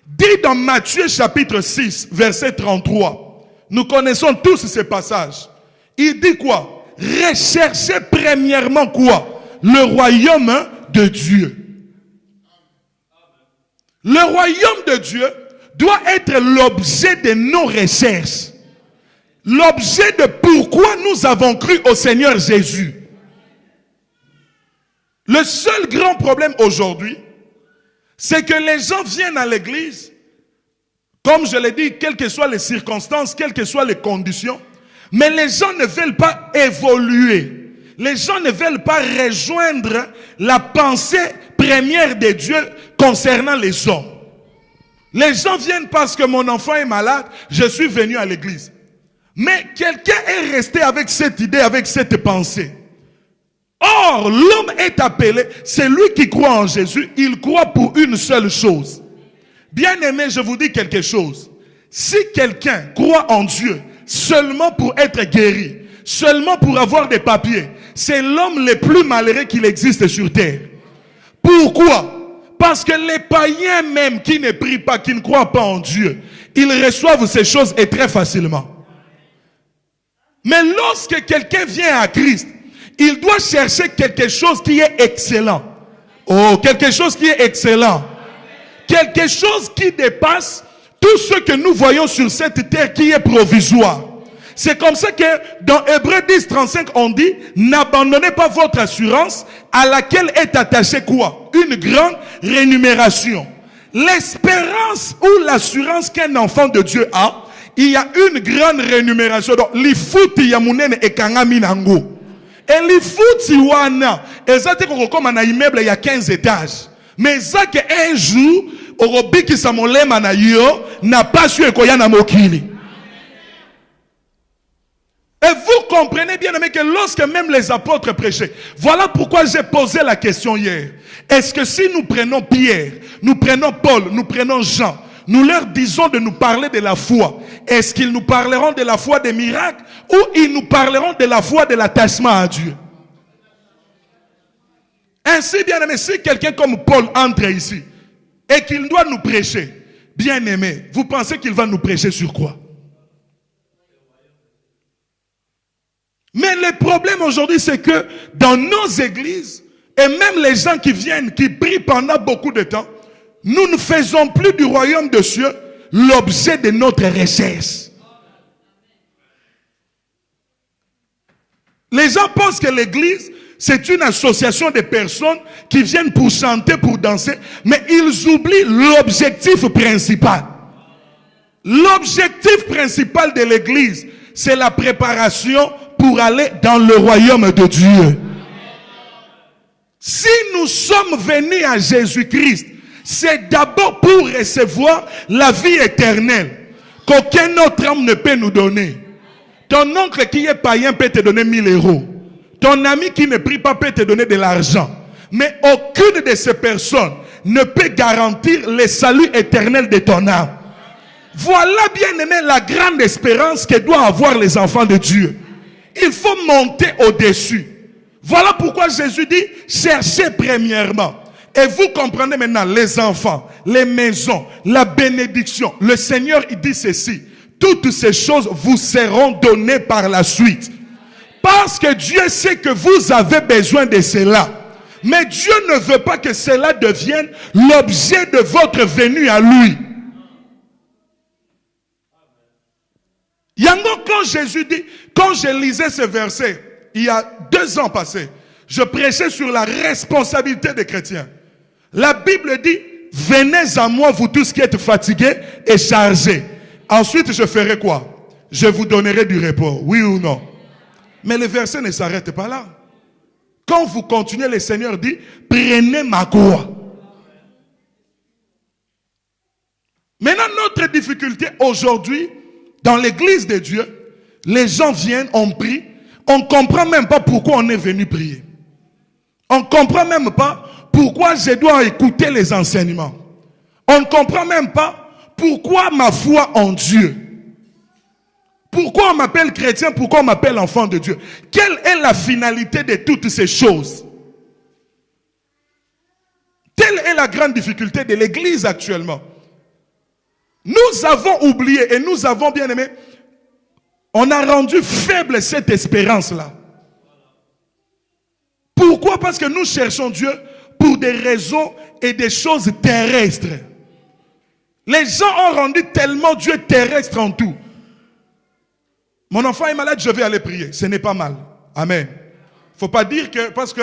dit dans Matthieu chapitre 6, verset 33. Nous connaissons tous ces passages. Il dit quoi? Recherchez premièrement quoi? Le royaume de Dieu. Le royaume de Dieu doit être l'objet de nos recherches. L'objet de pourquoi nous avons cru au Seigneur Jésus. Le seul grand problème aujourd'hui, c'est que les gens viennent à l'église, comme je l'ai dit, quelles que soient les circonstances, quelles que soient les conditions, mais les gens ne veulent pas évoluer. Les gens ne veulent pas rejoindre la pensée première de Dieu concernant les hommes. Les gens viennent parce que mon enfant est malade, je suis venu à l'église. Mais quelqu'un est resté avec cette idée, avec cette pensée. Or, l'homme est appelé, c'est lui qui croit en Jésus, il croit pour une seule chose. Bien aimé, je vous dis quelque chose. Si quelqu'un croit en Dieu seulement pour être guéri, seulement pour avoir des papiers, c'est l'homme le plus malheureux qu'il existe sur terre. Pourquoi? Parce que les païens même qui ne prient pas, qui ne croient pas en Dieu, ils reçoivent ces choses et très facilement. Mais lorsque quelqu'un vient à Christ, il doit chercher quelque chose qui est excellent. Oh, quelque chose qui est excellent. Quelque chose qui dépasse tout ce que nous voyons sur cette terre qui est provisoire. C'est comme ça que dans Hébreux 10, 35, on dit, n'abandonnez pas votre assurance à laquelle est attachée quoi? Une grande rémunération. L'espérance ou l'assurance qu'un enfant de Dieu a, il y a une grande rémunération. Donc, l'ifuti yamunene ekangami nango. Et l'ifuti wana, ezate comme un immeuble, il y a 15 étages. Mais ça qu'un jour, Orobi qui s'amolema na yo, n'a pas su ekoyana mokili. Et vous comprenez bien, mais que lorsque même les apôtres prêchaient, voilà pourquoi j'ai posé la question hier. Est-ce que si nous prenons Pierre, nous prenons Paul, nous prenons Jean, nous leur disons de nous parler de la foi, est-ce qu'ils nous parleront de la foi des miracles ou ils nous parleront de la foi de l'attachement à Dieu? Ainsi, bien aimé, si quelqu'un comme Paul entre ici et qu'il doit nous prêcher, bien aimé, vous pensez qu'il va nous prêcher sur quoi? Mais le problème aujourd'hui, c'est que dans nos églises, et même les gens qui viennent, qui prient pendant beaucoup de temps, nous ne faisons plus du royaume de Dieu l'objet de notre recherche. Les gens pensent que l'église, c'est une association de personnes qui viennent pour chanter, pour danser, mais ils oublient l'objectif principal. L'objectif principal de l'église, c'est la préparation pour aller dans le royaume de Dieu. Si nous sommes venus à Jésus-Christ, c'est d'abord pour recevoir la vie éternelle qu'aucun autre homme ne peut nous donner. Ton oncle qui est païen peut te donner 1000 euros. Ton ami qui ne prie pas peut te donner de l'argent. Mais aucune de ces personnes ne peut garantir le salut éternel de ton âme. Voilà, bien aimé, la grande espérance que doivent avoir les enfants de Dieu. Il faut monter au-dessus. Voilà pourquoi Jésus dit, cherchez premièrement. Et vous comprenez maintenant, les enfants, les maisons, la bénédiction. Le Seigneur, il dit ceci. Toutes ces choses vous seront données par la suite. Parce que Dieu sait que vous avez besoin de cela. Mais Dieu ne veut pas que cela devienne l'objet de votre venue à lui. Yango, quand Jésus dit, quand je lisais ce verset, il y a 2 ans passés, je prêchais sur la responsabilité des chrétiens. La Bible dit, venez à moi vous tous qui êtes fatigués et chargés. Ensuite, je ferai quoi? Je vous donnerai du repos, oui ou non? Mais le verset ne s'arrête pas là. Quand vous continuez, le Seigneur dit, prenez ma croix. aujourd'hui, dans l'église de Dieu, les gens viennent, on prie, on ne comprend même pas pourquoi on est venu prier. On ne comprend même pas pourquoi je dois écouter les enseignements. On ne comprend même pas pourquoi ma foi en Dieu. Pourquoi on m'appelle chrétien, pourquoi on m'appelle enfant de Dieu. Quelle est la finalité de toutes ces choses? Telle est la grande difficulté de l'église actuellement. Nous avons oublié et nous avons bien aimé, on a rendu faible cette espérance-là. Pourquoi? Parce que nous cherchons Dieu pour des raisons et des choses terrestres. Les gens ont rendu tellement Dieu terrestre en tout. Mon enfant est malade, je vais aller prier. Ce n'est pas mal. Amen. Il ne faut pas dire que, parce que,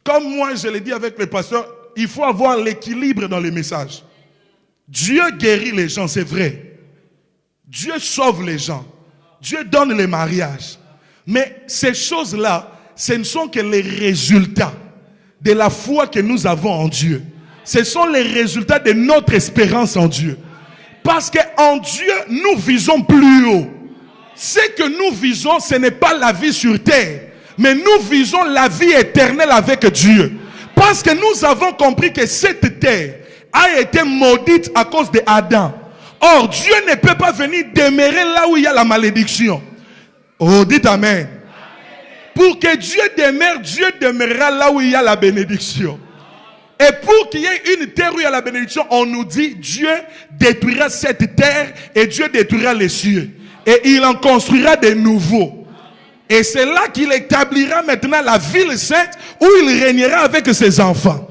comme moi je l'ai dit avec le pasteur, il faut avoir l'équilibre dans les messages. Dieu guérit les gens, c'est vrai. Dieu sauve les gens. Dieu donne les mariages. Mais ces choses-là, ce ne sont que les résultats de la foi que nous avons en Dieu. Ce sont les résultats de notre espérance en Dieu. Parce qu'en Dieu, nous visons plus haut. Ce que nous visons, ce n'est pas la vie sur terre, mais nous visons la vie éternelle avec Dieu. Parce que nous avons compris que cette terre a été maudite à cause d'Adam. Or, Dieu ne peut pas venir demeurer là où il y a la malédiction. Oh, dites Amen. Pour que Dieu demeure, Dieu demeurera là où il y a la bénédiction. Et pour qu'il y ait une terre où il y a la bénédiction, on nous dit Dieu détruira cette terre et Dieu détruira les cieux. Et il en construira de nouveaux. Et c'est là qu'il établira maintenant la ville sainte où il régnera avec ses enfants.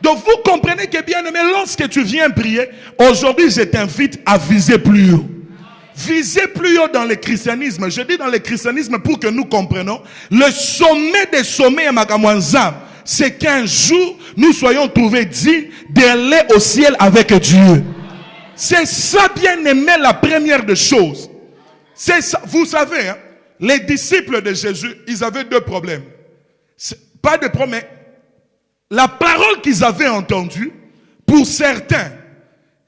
Donc vous comprenez que bien aimé, lorsque tu viens prier, aujourd'hui je t'invite à viser plus haut. Viser plus haut dans le christianisme. Je dis dans le christianisme pour que nous comprenions. Le sommet des sommets à Makamwanzam, c'est qu'un jour nous soyons trouvés dignes d'aller au ciel avec Dieu. C'est ça bien aimé, la première des choses. C'est ça. Vous savez, hein, les disciples de Jésus, ils avaient deux problèmes. Pas de problème. La parole qu'ils avaient entendue, pour certains,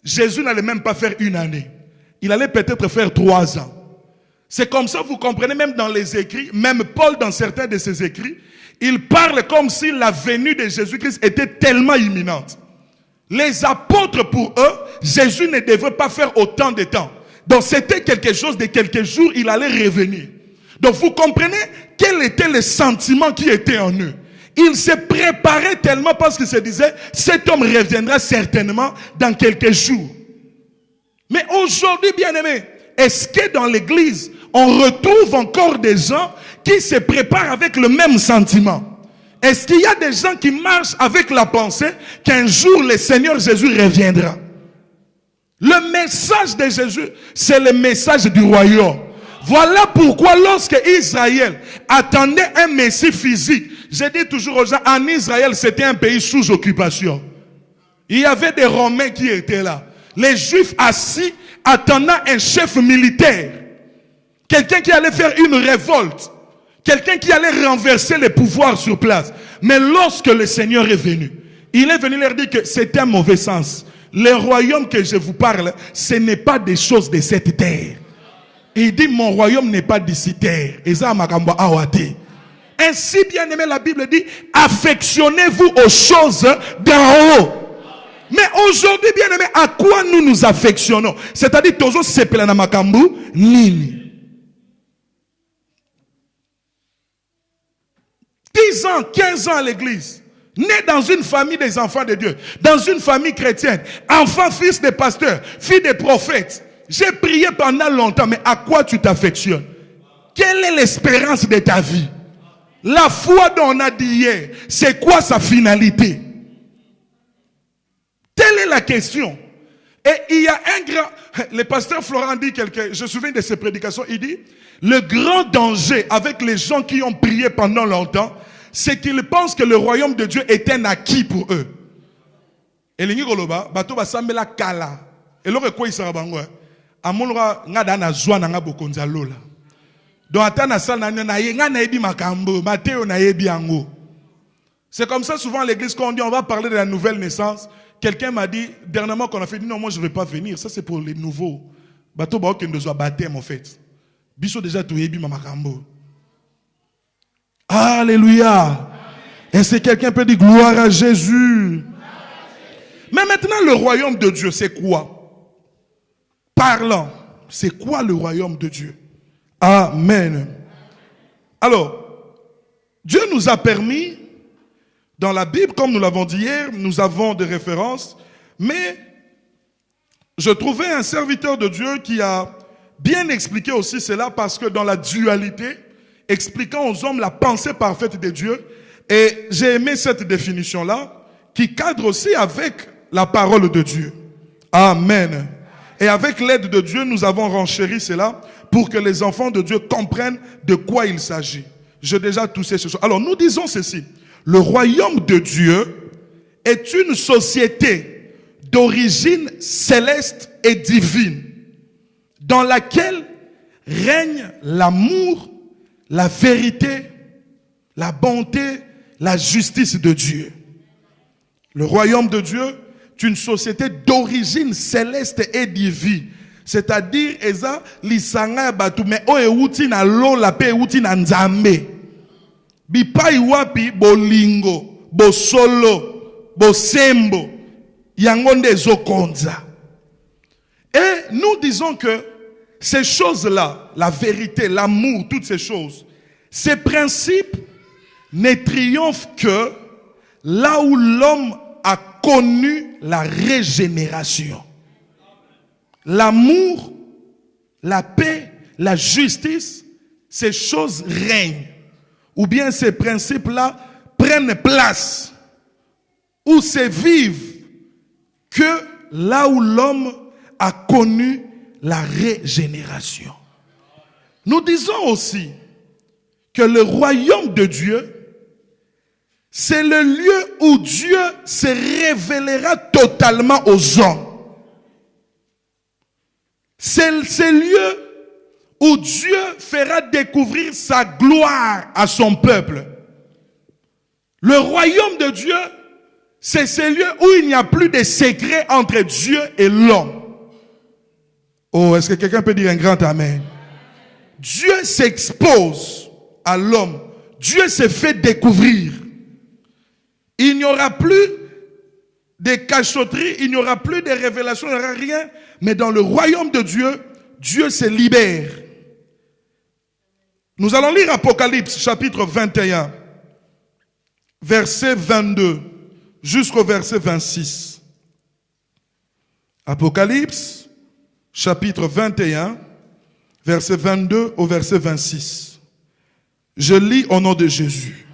Jésus n'allait même pas faire une année. Il allait peut-être faire 3 ans. C'est comme ça, vous comprenez, même dans les écrits, même Paul, dans certains de ses écrits, il parle comme si la venue de Jésus-Christ était tellement imminente. Les apôtres, pour eux, Jésus ne devait pas faire autant de temps. Donc c'était quelque chose de quelques jours, il allait revenir. Donc vous comprenez quel était le sentiment qui était en eux. Ils se préparaient tellement parce qu'ils se disaient, cet homme reviendra certainement dans quelques jours. Mais aujourd'hui, bien aimé, est-ce que dans l'église, on retrouve encore des gens qui se préparent avec le même sentiment? Est-ce qu'il y a des gens qui marchent avec la pensée qu'un jour le Seigneur Jésus reviendra? Le message de Jésus, c'est le message du royaume. Voilà pourquoi lorsque Israël attendait un Messie physique, je dis toujours aux gens, en Israël, c'était un pays sous occupation. Il y avait des Romains qui étaient là. Les Juifs assis, attendant un chef militaire. Quelqu'un qui allait faire une révolte. Quelqu'un qui allait renverser les pouvoirs sur place. Mais lorsque le Seigneur est venu, il est venu leur dire que c'est un mauvais sens. Le royaume que je vous parle, ce n'est pas des choses de cette terre. Et il dit, mon royaume n'est pas d'ici terre. Ainsi, bien aimé, la Bible dit, affectionnez-vous aux choses d'en haut. Mais aujourd'hui, bien aimé, à quoi nous nous affectionnons? C'est-à-dire, tozo sepelana makambu nini. 10 ans, 15 ans à l'église. Né dans une famille des enfants de Dieu. Dans une famille chrétienne. Enfant, fils de pasteur. Fille de prophète. J'ai prié pendant longtemps. Mais à quoi tu t'affectionnes? Quelle est l'espérance de ta vie? La foi dont on a dit hier, c'est quoi sa finalité? Telle est la question. Et il y a un grand... Le pasteur Florent dit quelque... Je me souviens de ses prédications. Il dit, le grand danger avec les gens qui ont prié pendant longtemps, c'est qu'ils pensent que le royaume de Dieu est un acquis pour eux. Et les Nigoloba, bato ba sambela kala. Et l'autre quoi il sera bango. Amolora ngada na zwa na ngabokonza lola. Donc atana sal na nga na ebi makambo, Matthéo na ebi ango. C'est comme ça souvent à l'église quand on dit on va parler de la nouvelle naissance. Quelqu'un m'a dit dernièrement qu'on a fait, non moi je ne vais pas venir, ça c'est pour les nouveaux. Bato ba okende zo baptême en fait. Biso déjà tout yebi mamakambo. Alléluia. Est-ce que quelqu'un peut dire gloire à Jésus? Mais maintenant le royaume de Dieu c'est quoi? Parlant. C'est quoi le royaume de Dieu? Amen. Alors, Dieu nous a permis, dans la Bible, comme nous l'avons dit hier, nous avons des références, mais je trouvais un serviteur de Dieu qui a bien expliqué aussi cela, parce que dans la dualité, expliquant aux hommes la pensée parfaite de Dieu, et j'ai aimé cette définition-là, qui cadre aussi avec la parole de Dieu. Amen. Et avec l'aide de Dieu, nous avons renchéri cela pour que les enfants de Dieu comprennent de quoi il s'agit. J'ai déjà touché ce soir. Alors nous disons ceci. Le royaume de Dieu est une société d'origine céleste et divine dans laquelle règne l'amour, la vérité, la bonté, la justice de Dieu. Le royaume de Dieu est une société d'origine céleste et divine. C'est-à-dire, eza lisanga batu me o euti na lola pe euti na nzambe. Bipai wapi bolingo, bosolo, bosembo, yangonde zokonza. Et nous disons que ces choses-là, la vérité, l'amour, toutes ces choses, ces principes ne triomphent que là où l'homme a connu la régénération. L'amour, la paix, la justice, ces choses règnent. Ou bien ces principes-là prennent place. Ou se vivent que là où l'homme a connu la régénération. Nous disons aussi que le royaume de Dieu, c'est le lieu où Dieu se révélera totalement aux hommes. C'est ce lieu où Dieu fera découvrir sa gloire à son peuple. Le royaume de Dieu, c'est ce lieu où il n'y a plus de secret entre Dieu et l'homme. Oh, est-ce que quelqu'un peut dire un grand amen? Dieu s'expose à l'homme. Dieu se fait découvrir. Il n'y aura plus de cachotterie, il n'y aura plus de révélations, il n'y aura rien. Mais dans le royaume de Dieu, Dieu se libère. Nous allons lire Apocalypse chapitre 21, verset 22 jusqu'au verset 26. Apocalypse chapitre 21, verset 22 au verset 26. Je lis au nom de Jésus.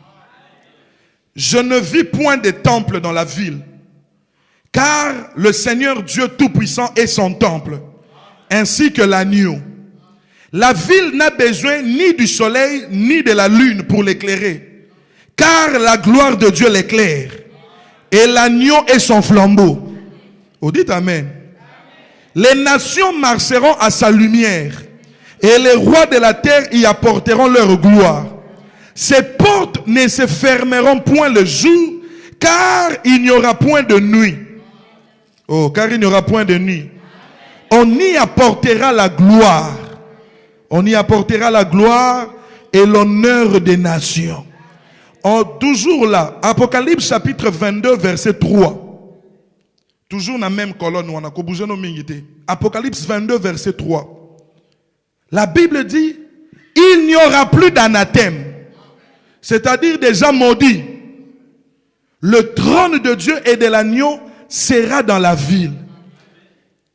Je ne vis point de temple dans la ville, car le Seigneur Dieu Tout-Puissant est son temple, ainsi que l'agneau. La ville n'a besoin ni du soleil, ni de la lune pour l'éclairer, car la gloire de Dieu l'éclaire, et l'agneau est son flambeau. Oh, dites Amen. Les nations marcheront à sa lumière, et les rois de la terre y apporteront leur gloire. Ses portes ne se fermeront point le jour, car il n'y aura point de nuit. Oh, car il n'y aura point de nuit. On y apportera la gloire. On y apportera la gloire et l'honneur des nations. Toujours là, Apocalypse chapitre 22, verset 3. Toujours dans la même colonne, on a bougé nos mingités. Apocalypse 22, verset 3. La Bible dit, il n'y aura plus d'anathème. C'est-à-dire des gens maudits. Le trône de Dieu et de l'agneau sera dans la ville.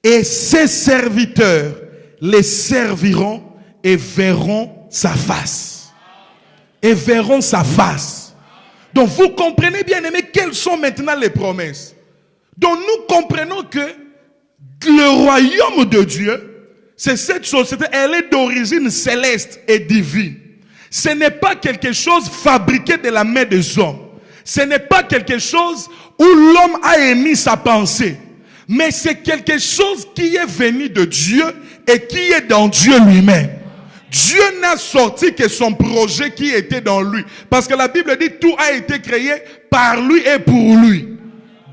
Et ses serviteurs les serviront et verront sa face. Et verront sa face. Donc vous comprenez bien aimé quelles sont maintenant les promesses. Donc nous comprenons que le royaume de Dieu, c'est cette société, elle est d'origine céleste et divine. Ce n'est pas quelque chose fabriqué de la main des hommes. Ce n'est pas quelque chose où l'homme a émis sa pensée. Mais c'est quelque chose qui est venu de Dieu et qui est dans Dieu lui-même. Dieu n'a sorti que son projet qui était dans lui. Parce que la Bible dit tout a été créé par lui et pour lui.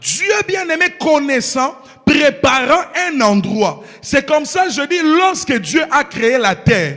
Dieu bien-aimé connaissant préparant un endroit. C'est comme ça, je dis, lorsque Dieu a créé la terre,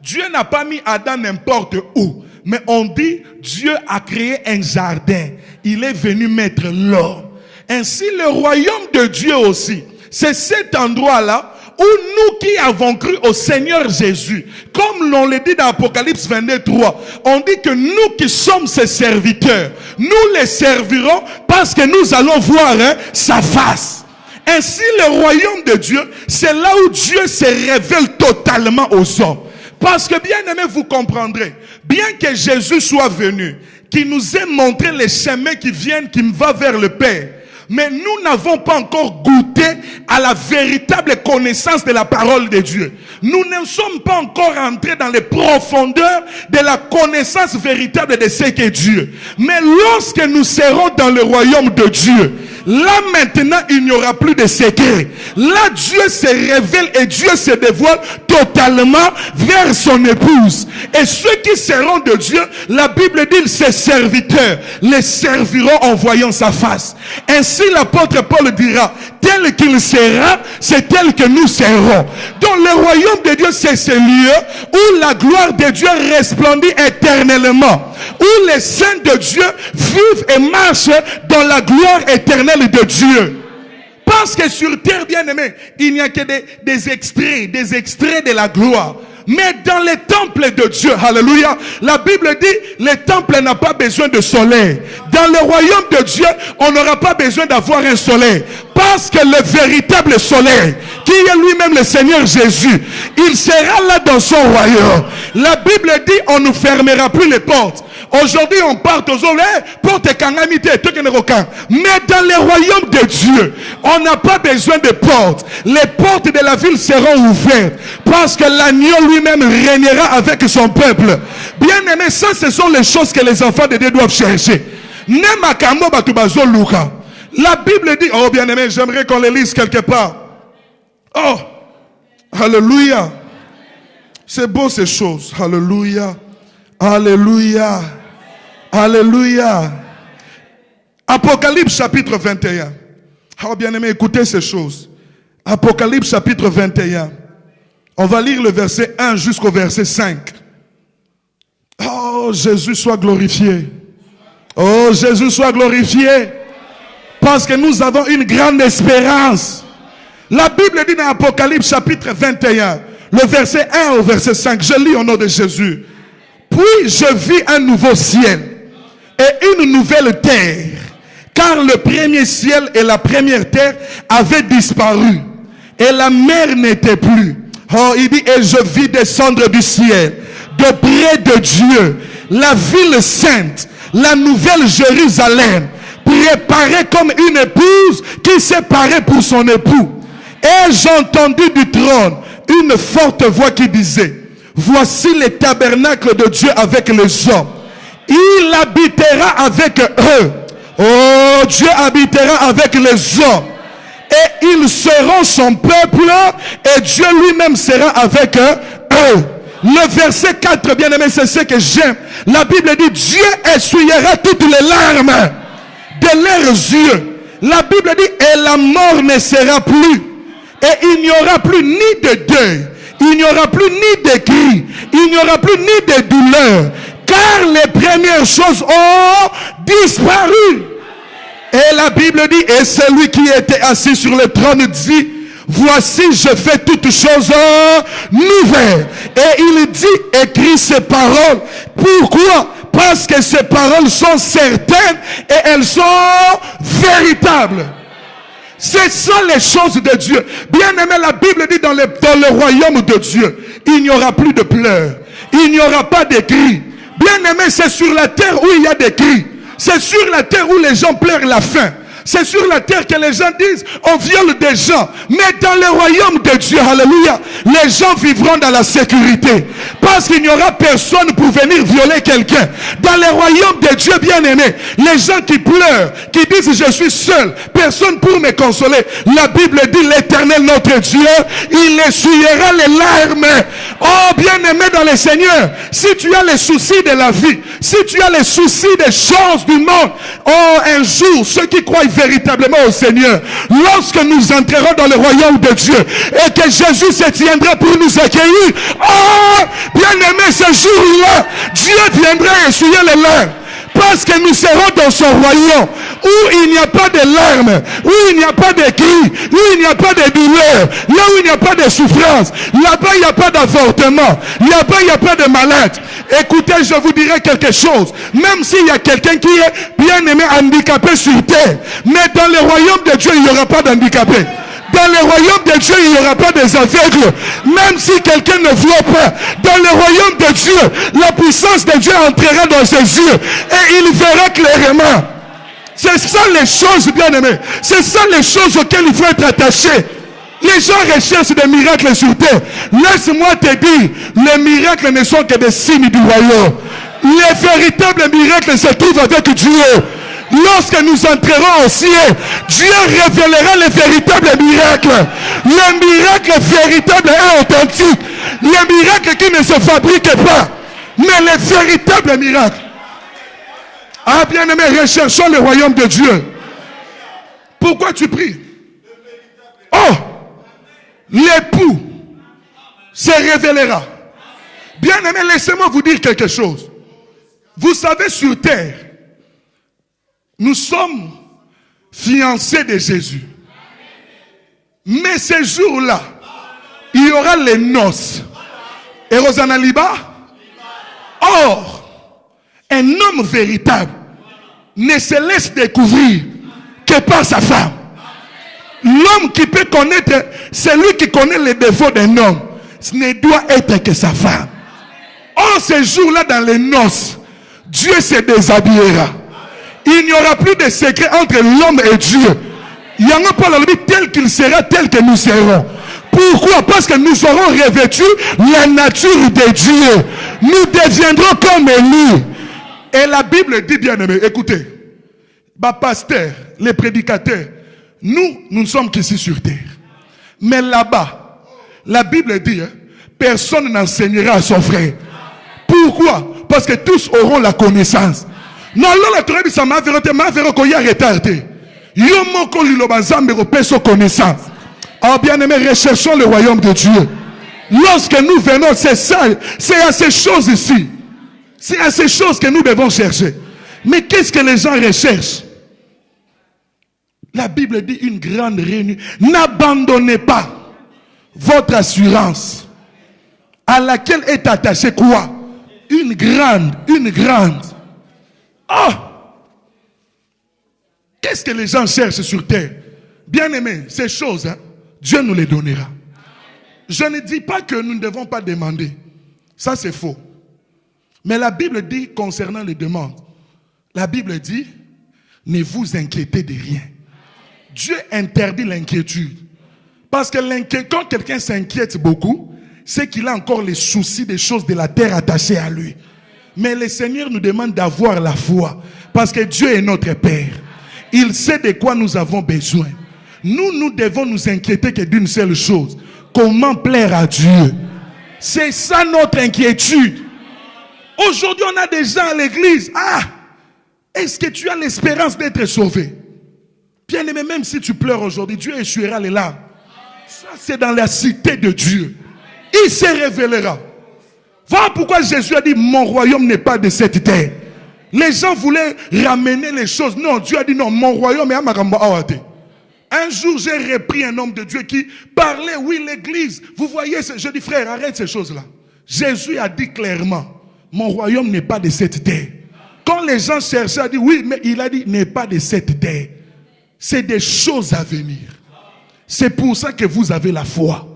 Dieu n'a pas mis Adam n'importe où. Mais on dit, Dieu a créé un jardin. Il est venu mettre l'homme. Ainsi, le royaume de Dieu aussi, c'est cet endroit-là où nous qui avons cru au Seigneur Jésus, comme l'on le dit dans Apocalypse 22:3, on dit que nous qui sommes ses serviteurs, nous les servirons parce que nous allons voir sa face. Ainsi, le royaume de Dieu, c'est là où Dieu se révèle totalement aux hommes. Parce que bien aimé, vous comprendrez, bien que Jésus soit venu, qu'il nous ait montré les chemins qui viennent, qui va vers le Père, mais nous n'avons pas encore goûté à la véritable connaissance de la parole de Dieu. Nous ne sommes pas encore entrés dans les profondeurs de la connaissance véritable de ce qu'est Dieu. Mais lorsque nous serons dans le royaume de Dieu, là maintenant il n'y aura plus de secret. Là Dieu se révèle et Dieu se dévoile totalement vers son épouse. Et ceux qui seront de Dieu, la Bible dit, ses serviteurs les serviront en voyant sa face. Ainsi l'apôtre Paul dira, tel qu'il sera, c'est tel que nous serons. Donc le royaume de Dieu, c'est ce lieu où la gloire de Dieu resplendit éternellement, où les saints de Dieu vivent et marchent dans la gloire éternelle de Dieu. Parce que sur terre, bien aimé, il n'y a que des extraits de la gloire. Mais dans les temples de Dieu, alléluia, la Bible dit, le temple n'a pas besoin de soleil. Dans le royaume de Dieu, on n'aura pas besoin d'avoir un soleil. Parce que le véritable soleil, qui est lui-même le Seigneur Jésus, il sera là dans son royaume. La Bible dit, on ne fermera plus les portes. Aujourd'hui, on part aux autres, porte kangamité, mais dans le royaume de Dieu, on n'a pas besoin de portes. Les portes de la ville seront ouvertes parce que l'agneau lui-même régnera avec son peuple. Bien aimé, ça, ce sont les choses que les enfants de Dieu doivent chercher. La Bible dit, oh bien aimé, j'aimerais qu'on les lise quelque part. Oh, alléluia. C'est beau ces choses. Alléluia. Alléluia. Alléluia. Apocalypse chapitre 21. Oh bien aimé, écoutez ces choses. Apocalypse chapitre 21. On va lire le verset 1 jusqu'au verset 5. Oh, Jésus soit glorifié. Oh, Jésus soit glorifié. Parce que nous avons une grande espérance. La Bible dit dans Apocalypse chapitre 21, le verset 1 au verset 5. Je lis au nom de Jésus. Puis je vis un nouveau ciel et une nouvelle terre, car le premier ciel et la première terre avaient disparu et la mer n'était plus. Oh, il dit, et je vis descendre du ciel, de près de Dieu, la ville sainte, la nouvelle Jérusalem, préparée comme une épouse qui s'est parée pour son époux. Et j'entendis du trône une forte voix qui disait, voici le tabernacle de Dieu avec les hommes. Il habitera avec eux. Oh, Dieu habitera avec les hommes. Et ils seront son peuple. Et Dieu lui-même sera avec eux. Le verset 4, bien aimé, c'est ce que j'aime. La Bible dit, Dieu essuiera toutes les larmes de leurs yeux. La Bible dit, et la mort ne sera plus. Et il n'y aura plus ni de deuil. Il n'y aura plus ni de cris, il n'y aura plus ni de douleur, car les premières choses ont disparu. Et la Bible dit, et celui qui était assis sur le trône dit, voici je fais toutes choses nouvelles. Et il dit, écris ces paroles. Pourquoi? Parce que ces paroles sont certaines et elles sont véritables. C'est ça les choses de Dieu. Bien aimé, la Bible dit dans le royaume de Dieu, il n'y aura plus de pleurs. Il n'y aura pas de cris. Bien aimé, c'est sur la terre où il y a des cris. C'est sur la terre où les gens pleurent la faim. C'est sur la terre que les gens disent, on viole des gens. Mais dans le royaume de Dieu, alléluia, les gens vivront dans la sécurité. Parce qu'il n'y aura personne pour venir violer quelqu'un. Dans le royaume de Dieu, bien aimé, les gens qui pleurent, qui disent, je suis seul, personne pour me consoler. La Bible dit, l'Éternel notre Dieu, il essuiera les larmes. Oh, bien aimé dans le Seigneur, si tu as les soucis de la vie, si tu as les soucis des choses du monde, oh, un jour, ceux qui croient véritablement au Seigneur, lorsque nous entrerons dans le royaume de Dieu et que Jésus se tiendra pour nous accueillir, oh, bien-aimé, ce jour-là, Dieu viendra essuyer les larmes. Parce que nous serons dans son royaume où il n'y a pas de larmes, où il n'y a pas de cris, où il n'y a pas de douleur, là où il n'y a pas de souffrance, là-bas il n'y a pas d'avortement, là-bas il n'y a pas de malade. Écoutez, je vous dirai quelque chose. Même s'il y a quelqu'un qui est bien aimé handicapé sur terre, mais dans le royaume de Dieu, il n'y aura pas d'handicapé. Dans le royaume de Dieu, il n'y aura pas des aveugles. Même si quelqu'un ne voit pas, dans le royaume de Dieu, la puissance de Dieu entrera dans ses yeux et il verra clairement. C'est ça les choses, bien aimés. C'est ça les choses auxquelles il faut être attaché. Les gens recherchent des miracles sur terre. Laisse-moi te dire, les miracles ne sont que des signes du royaume. Les véritables miracles se trouvent avec Dieu. Lorsque nous entrerons au ciel, Dieu révélera les véritables miracles. Les miracles véritables et authentiques. Les miracles qui ne se fabriquent pas. Mais les véritables miracles. Ah, bien-aimé, recherchons le royaume de Dieu. Pourquoi tu pries? Oh, l'époux se révélera. Bien-aimé, laissez-moi vous dire quelque chose. Vous savez, sur terre, nous sommes fiancés de Jésus. Mais ce jour-là, il y aura les noces. Et Rosanna Liba. Or, un homme véritable ne se laisse découvrir que par sa femme. L'homme qui peut connaître, celui qui connaît les défauts d'un homme, ce ne doit être que sa femme. Or, ce jour-là, dans les noces, Dieu se déshabillera. Il n'y aura plus de secret entre l'homme et Dieu. Il n'y aura pas la vie tel qu'il sera, tel que nous serons. Pourquoi? Parce que nous aurons revêtu la nature de Dieu. Nous deviendrons comme lui. Et la Bible dit, bien aimé, écoutez, pasteur, les prédicateurs, nous ne sommes qu'ici sur terre. Mais là-bas, la Bible dit, personne n'enseignera à son frère. Pourquoi? Parce que tous auront la connaissance. Non, la Torah, ça m'a fait qu'on y a retardé. Yomoko lilobazambe repeso connaissance. Oh bien aimé, recherchons le royaume de Dieu. Lorsque nous venons, c'est ça, c'est à ces choses ici. C'est à ces choses que nous devons chercher. Mais qu'est-ce que les gens recherchent? La Bible dit une grande réunion. N'abandonnez pas votre assurance à laquelle est attaché quoi? Une grande. Oh! Qu'est-ce que les gens cherchent sur terre? Bien aimé, ces choses, Dieu nous les donnera. Je ne dis pas que nous ne devons pas demander. Ça, c'est faux. Mais la Bible dit concernant les demandes, la Bible dit, ne vous inquiétez de rien. Dieu interdit l'inquiétude. Parce que quand quelqu'un s'inquiète beaucoup, c'est qu'il a encore les soucis des choses de la terre attachées à lui. Mais le Seigneur nous demande d'avoir la foi. Parce que Dieu est notre Père. Il sait de quoi nous avons besoin. Nous devons nous inquiéter que d'une seule chose. Comment plaire à Dieu? C'est ça notre inquiétude. Aujourd'hui, on a des gens à l'église. Ah! Est-ce que tu as l'espérance d'être sauvé? Bien aimé, même si tu pleures aujourd'hui, Dieu essuiera les larmes. Ça, c'est dans la cité de Dieu. Il se révélera. Voilà pourquoi Jésus a dit, mon royaume n'est pas de cette terre. Les gens voulaient ramener les choses. Non, Dieu a dit non, mon royaume est à Makamba Awate. Un jour, j'ai repris un homme de Dieu qui parlait, oui, l'église. Vous voyez, je dis, frère, arrête ces choses-là. Jésus a dit clairement, mon royaume n'est pas de cette terre. Quand les gens cherchaient à dire, oui, mais il a dit, n'est pas de cette terre. C'est des choses à venir. C'est pour ça que vous avez la foi.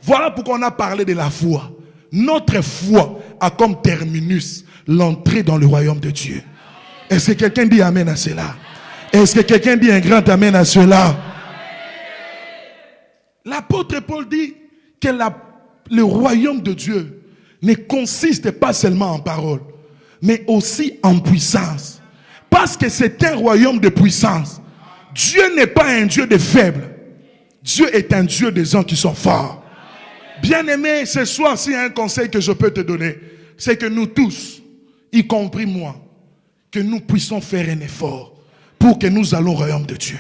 Voilà pourquoi on a parlé de la foi. Notre foi a comme terminus l'entrée dans le royaume de Dieu. Est-ce que quelqu'un dit amen à cela? Est-ce que quelqu'un dit un grand amen à cela? L'apôtre Paul dit que le royaume de Dieu ne consiste pas seulement en parole, mais aussi en puissance. Parce que c'est un royaume de puissance. Dieu n'est pas un Dieu de faibles. Dieu est un Dieu des gens qui sont forts. Bien-aimé, ce soir, s'il y a un conseil que je peux te donner, c'est que nous tous, y compris moi, que nous puissions faire un effort pour que nous allons au royaume de Dieu.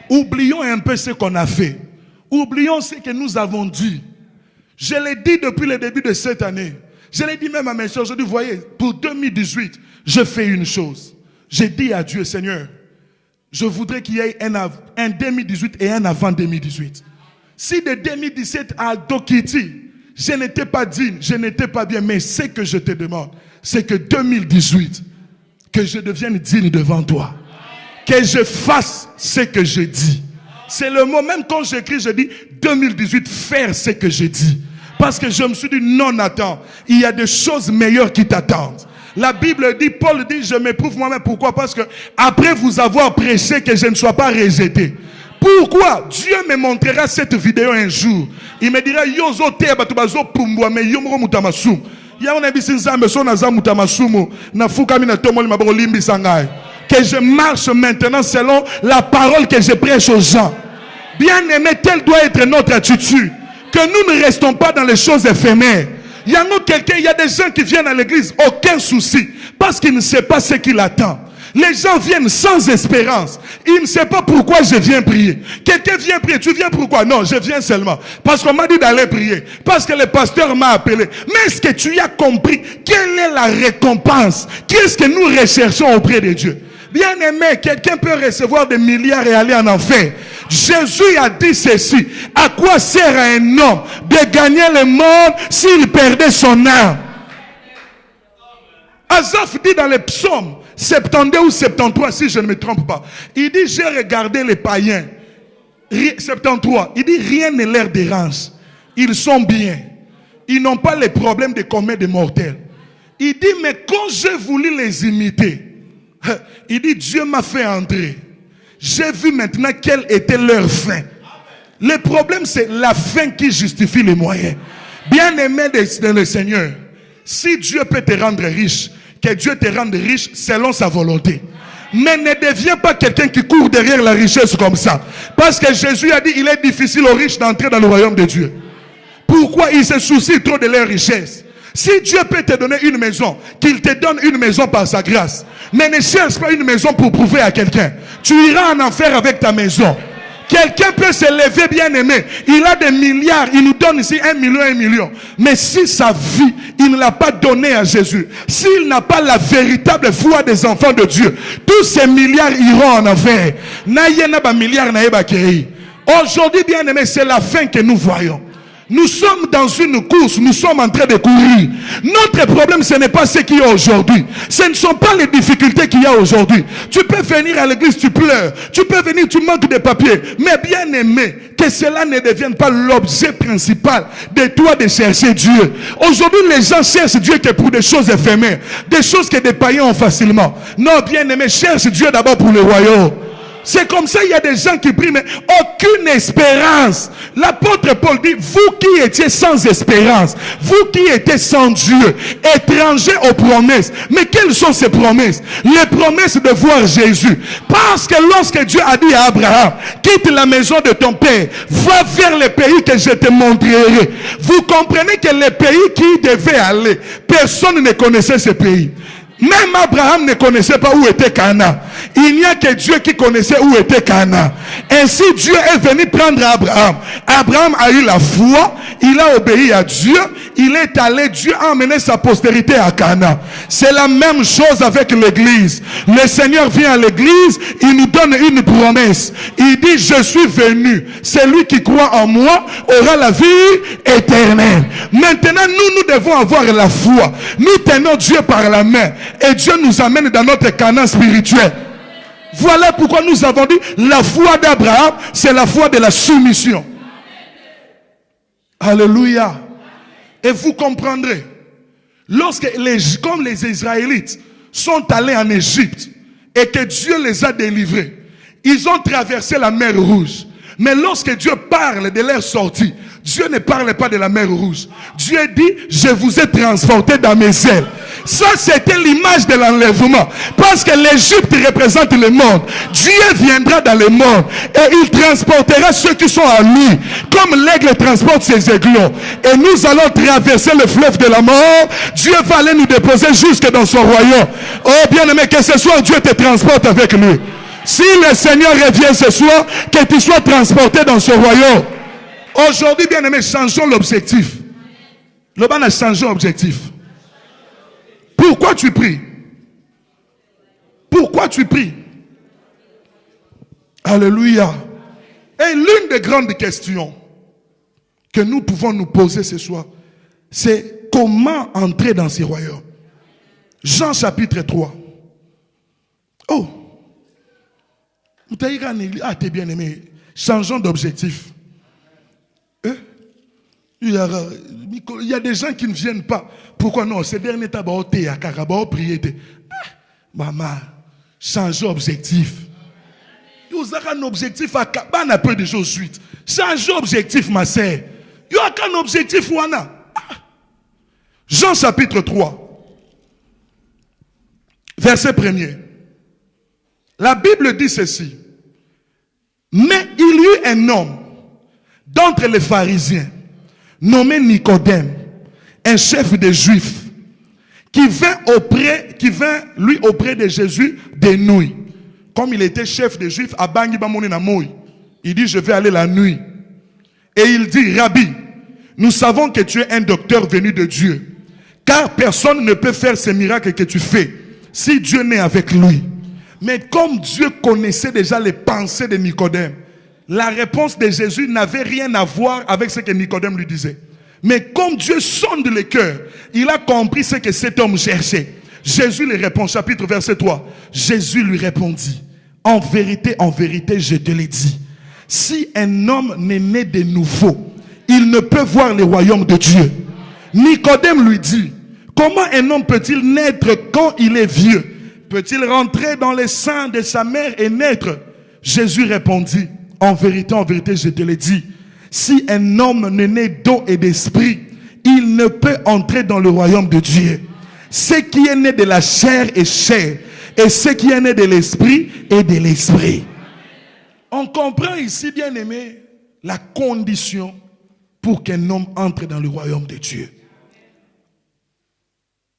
Oublions un peu ce qu'on a fait. Oublions ce que nous avons dit. Je l'ai dit depuis le début de cette année. Je l'ai dit même à mes soeurs. Je dis, voyez, pour 2018, je fais une chose. J'ai dit à Dieu, Seigneur, je voudrais qu'il y ait un 2018 et un avant 2018. Si de 2017 à Dokiti, je n'étais pas digne, je n'étais pas bien, mais ce que je te demande, c'est que 2018, que je devienne digne devant toi. Que je fasse ce que je dis. C'est le mot, même quand j'écris, je dis 2018, faire ce que je dis. Parce que je me suis dit, non, Nathan, il y a des choses meilleures qui t'attendent. La Bible dit, Paul dit, je m'éprouve moi-même. Pourquoi? Parce que après vous avoir prêché, que je ne sois pas rejeté. Pourquoi? Dieu me montrera cette vidéo un jour. Il me dira, yozo te batubazo pumbwa me yomro mutamasum. Ya on a vu sinzambe so naza mutamasumu na fuka mina tomoli maboko limbi sangai. Que je marche maintenant selon la parole que je prêche aux gens. Bien-aimé, telle doit être notre attitude. Que nous ne restons pas dans les choses éphémères. Il y a des gens qui viennent à l'église, aucun souci, parce qu'ils ne savent pas ce qu'il attend. Les gens viennent sans espérance. Ils ne savent pas pourquoi je viens prier. Quelqu'un vient prier. Tu viens pourquoi? Non, je viens seulement parce qu'on m'a dit d'aller prier. Parce que le pasteur m'a appelé. Mais est-ce que tu as compris quelle est la récompense? Qu'est-ce que nous recherchons auprès de Dieu? Bien aimé, quelqu'un peut recevoir des milliards et aller en enfer. Jésus a dit ceci. À quoi sert à un homme de gagner le monde s'il perdait son âme? Asaph dit dans les psaumes 72 ou 73, si je ne me trompe pas. Il dit, j'ai regardé les païens. 73. Il dit, rien ne leur dérange. Ils sont bien. Ils n'ont pas les problèmes de commun des mortels. Il dit, mais quand j'ai voulu les imiter, il dit, Dieu m'a fait entrer. J'ai vu maintenant quelle était leur fin. Le problème, c'est la fin qui justifie les moyens. Bien-aimé de le Seigneur, si Dieu peut te rendre riche, que Dieu te rende riche selon sa volonté. Mais ne deviens pas quelqu'un qui court derrière la richesse comme ça. Parce que Jésus a dit, il est difficile aux riches d'entrer dans le royaume de Dieu. Pourquoi ils se soucient trop de leur richesse? Si Dieu peut te donner une maison, qu'il te donne une maison par sa grâce. Mais ne cherche pas une maison pour prouver à quelqu'un. Tu iras en enfer avec ta maison. Quelqu'un peut se lever, bien aimé. Il a des milliards. Il nous donne ici 1 million. Mais si sa vie, il ne l'a pas donnée à Jésus. S'il n'a pas la véritable foi des enfants de Dieu, tous ces milliards iront en enfer. Aujourd'hui, bien aimé, c'est la fin que nous voyons. Nous sommes dans une course, nous sommes en train de courir. Notre problème, ce n'est pas ce qu'il y a aujourd'hui. Ce ne sont pas les difficultés qu'il y a aujourd'hui. Tu peux venir à l'église, tu pleures. Tu peux venir, tu manques de papiers. Mais bien aimé, que cela ne devienne pas l'objet principal de toi de chercher Dieu. Aujourd'hui, les gens cherchent Dieu que pour des choses éphémères. Des choses que des païens ont facilement. Non, bien aimé, cherche Dieu d'abord pour le royaume. C'est comme ça, il y a des gens qui prient, mais aucune espérance. L'apôtre Paul dit, vous qui étiez sans espérance, vous qui étiez sans Dieu, étrangers aux promesses. Mais quelles sont ces promesses? Les promesses de voir Jésus. Parce que lorsque Dieu a dit à Abraham, quitte la maison de ton père, va vers le pays que je te montrerai. Vous comprenez que les pays qui devaient aller, personne ne connaissait ce pays. Même Abraham ne connaissait pas où était Cana. Il n'y a que Dieu qui connaissait où était Cana. Ainsi Dieu est venu prendre Abraham. Abraham a eu la foi, il a obéi à Dieu, il est allé, Dieu a emmené sa postérité à Cana. C'est la même chose avec l'église. Le Seigneur vient à l'église, il nous donne une promesse. Il dit, je suis venu. Celui qui croit en moi aura la vie éternelle. Maintenant, nous devons avoir la foi. Nous tenons Dieu par la main. Et Dieu nous amène dans notre Canaan spirituel. Voilà pourquoi nous avons dit la foi d'Abraham, c'est la foi de la soumission. Alléluia. Et vous comprendrez, comme les Israélites sont allés en Égypte et que Dieu les a délivrés, ils ont traversé la mer Rouge. Mais lorsque Dieu parle de leur sortie, Dieu ne parle pas de la mer Rouge. Dieu dit, je vous ai transporté dans mes ailes. Ça, c'était l'image de l'enlèvement. Parce que l'Égypte représente le monde. Dieu viendra dans le monde et il transportera ceux qui sont à lui. Comme l'aigle transporte ses aiglons. Et nous allons traverser le fleuve de la mort. Dieu va aller nous déposer jusque dans son royaume. Oh bien-aimé, que ce soit Dieu te transporte avec lui. Si le Seigneur revient ce soir, que tu sois transporté dans ce royaume. Aujourd'hui, bien aimé, changeons l'objectif. Le ban a changé l'objectif. Pourquoi tu pries? Pourquoi tu pries? Alléluia. Et l'une des grandes questions que nous pouvons nous poser ce soir, c'est comment entrer dans ces royaumes. Jean chapitre 3. Oh, t'es bien aimé. Changeons d'objectif. Il y a des gens qui ne viennent pas. Pourquoi non? Ces derniers temps, prier. Maman, changeons d'objectif. Vous avez un objectif à un peu de choses suite. Changeons d'objectif, ma sœur. Il n'y a qu'un objectif, Wana. Jean chapitre 3, verset 1er. La Bible dit ceci. Mais il y eut un homme d'entre les pharisiens, nommé Nicodème, un chef des Juifs, qui vint lui auprès de Jésus de nuit. Comme il était chef des Juifs, à Bangi Bamoni Namoui, il dit, je vais aller la nuit. Et il dit, Rabbi, nous savons que tu es un docteur venu de Dieu, car personne ne peut faire ces miracles que tu fais si Dieu n'est avec lui. Mais comme Dieu connaissait déjà les pensées de Nicodème, la réponse de Jésus n'avait rien à voir avec ce que Nicodème lui disait. Mais comme Dieu sonde les cœurs, il a compris ce que cet homme cherchait. Jésus lui répond, chapitre verset 3. Jésus lui répondit, en vérité, je te l'ai dit, si un homme n'est né de nouveau, il ne peut voir le royaume de Dieu. Nicodème lui dit, comment un homme peut-il naître quand il est vieux? Peut-il rentrer dans les seins de sa mère et naître? Jésus répondit, en vérité, je te l'ai dit, si un homme n'est né d'eau et d'esprit, il ne peut entrer dans le royaume de Dieu. Ce qui est né de la chair est chair, et ce qui est né de l'esprit est de l'esprit. On comprend ici, bien aimé, la condition pour qu'un homme entre dans le royaume de Dieu.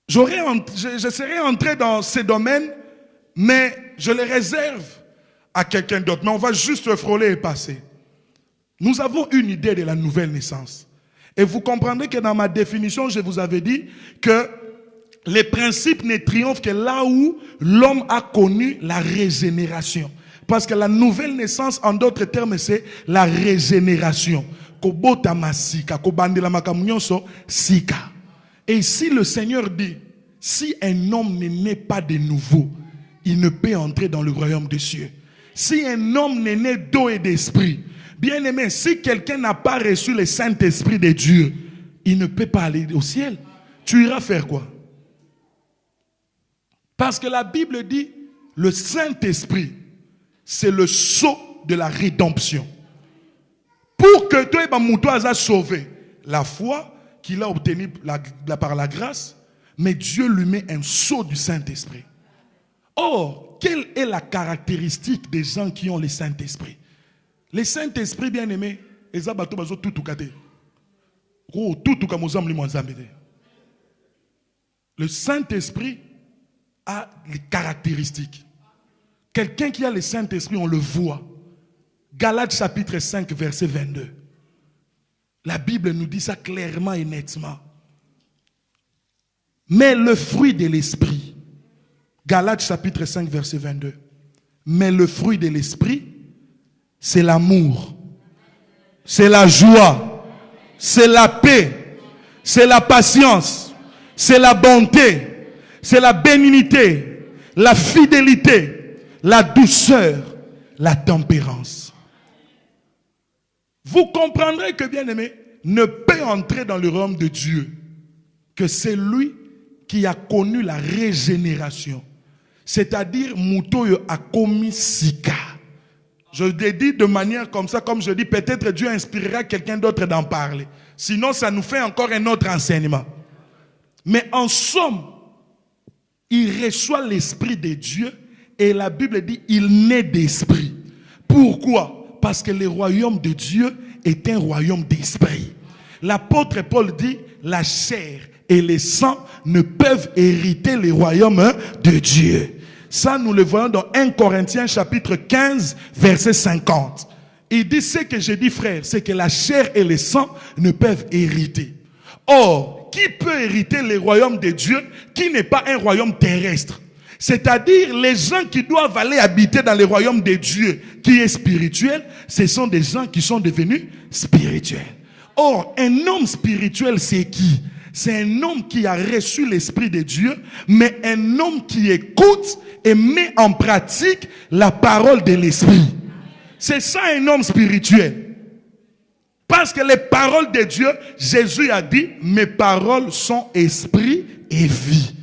Je serais entré dans ces domaines, mais je les réserve à quelqu'un d'autre. Mais on va juste frôler et passer. Nous avons une idée de la nouvelle naissance. Et vous comprendrez que dans ma définition, je vous avais dit que les principes ne triomphent que là où l'homme a connu la régénération. Parce que la nouvelle naissance, en d'autres termes, c'est la régénération. Et ici, le Seigneur dit, si un homme ne naît pas de nouveau, il ne peut entrer dans le royaume des cieux. Si un homme n'est né d'eau et d'esprit, bien aimé, si quelqu'un n'a pas reçu le Saint-Esprit de Dieu, il ne peut pas aller au ciel. Tu iras faire quoi? Parce que la Bible dit, le Saint-Esprit, c'est le sceau de la rédemption. Pour que toi et toi sauvé, la foi qu'il a obtenue par la grâce, mais Dieu lui met un sceau du Saint-Esprit. Or, quelle est la caractéristique des gens qui ont le Saint-Esprit? Le Saint-Esprit, bien aimé, le Saint-Esprit a les caractéristiques. Quelqu'un qui a le Saint-Esprit, on le voit. Galates chapitre 5, verset 22. La Bible nous dit ça clairement et nettement. Mais le fruit de l'Esprit, Galates chapitre 5, verset 22. Mais le fruit de l'Esprit, c'est l'amour, c'est la joie, c'est la paix, c'est la patience, c'est la bonté, c'est la bénignité, la fidélité, la douceur, la tempérance. Vous comprendrez que, bien aimé, ne peut entrer dans le royaume de Dieu que celui qui a connu la régénération. C'est-à-dire, Moutoyo a commis Sika. Je l'ai dit de manière comme ça, comme je dis, peut-être Dieu inspirera quelqu'un d'autre d'en parler. Sinon, ça nous fait encore un autre enseignement. Mais en somme, il reçoit l'Esprit de Dieu et la Bible dit, il naît d'esprit. Pourquoi? Parce que le royaume de Dieu est un royaume d'esprit. L'apôtre Paul dit, la chair et le sang ne peuvent hériter le royaume de Dieu. Ça, nous le voyons dans 1 Corinthiens chapitre 15, verset 50. Il dit, ce que j'ai dit, frère, c'est que la chair et le sang ne peuvent hériter. Or, qui peut hériter le royaume de Dieu qui n'est pas un royaume terrestre? C'est-à-dire, les gens qui doivent aller habiter dans le royaume de Dieu qui est spirituel, ce sont des gens qui sont devenus spirituels. Or, un homme spirituel, c'est qui? C'est un homme qui a reçu l'Esprit de Dieu, mais un homme qui écoute et met en pratique la parole de l'Esprit. C'est ça un homme spirituel. Parce que les paroles de Dieu, Jésus a dit, mes paroles sont esprit et vie.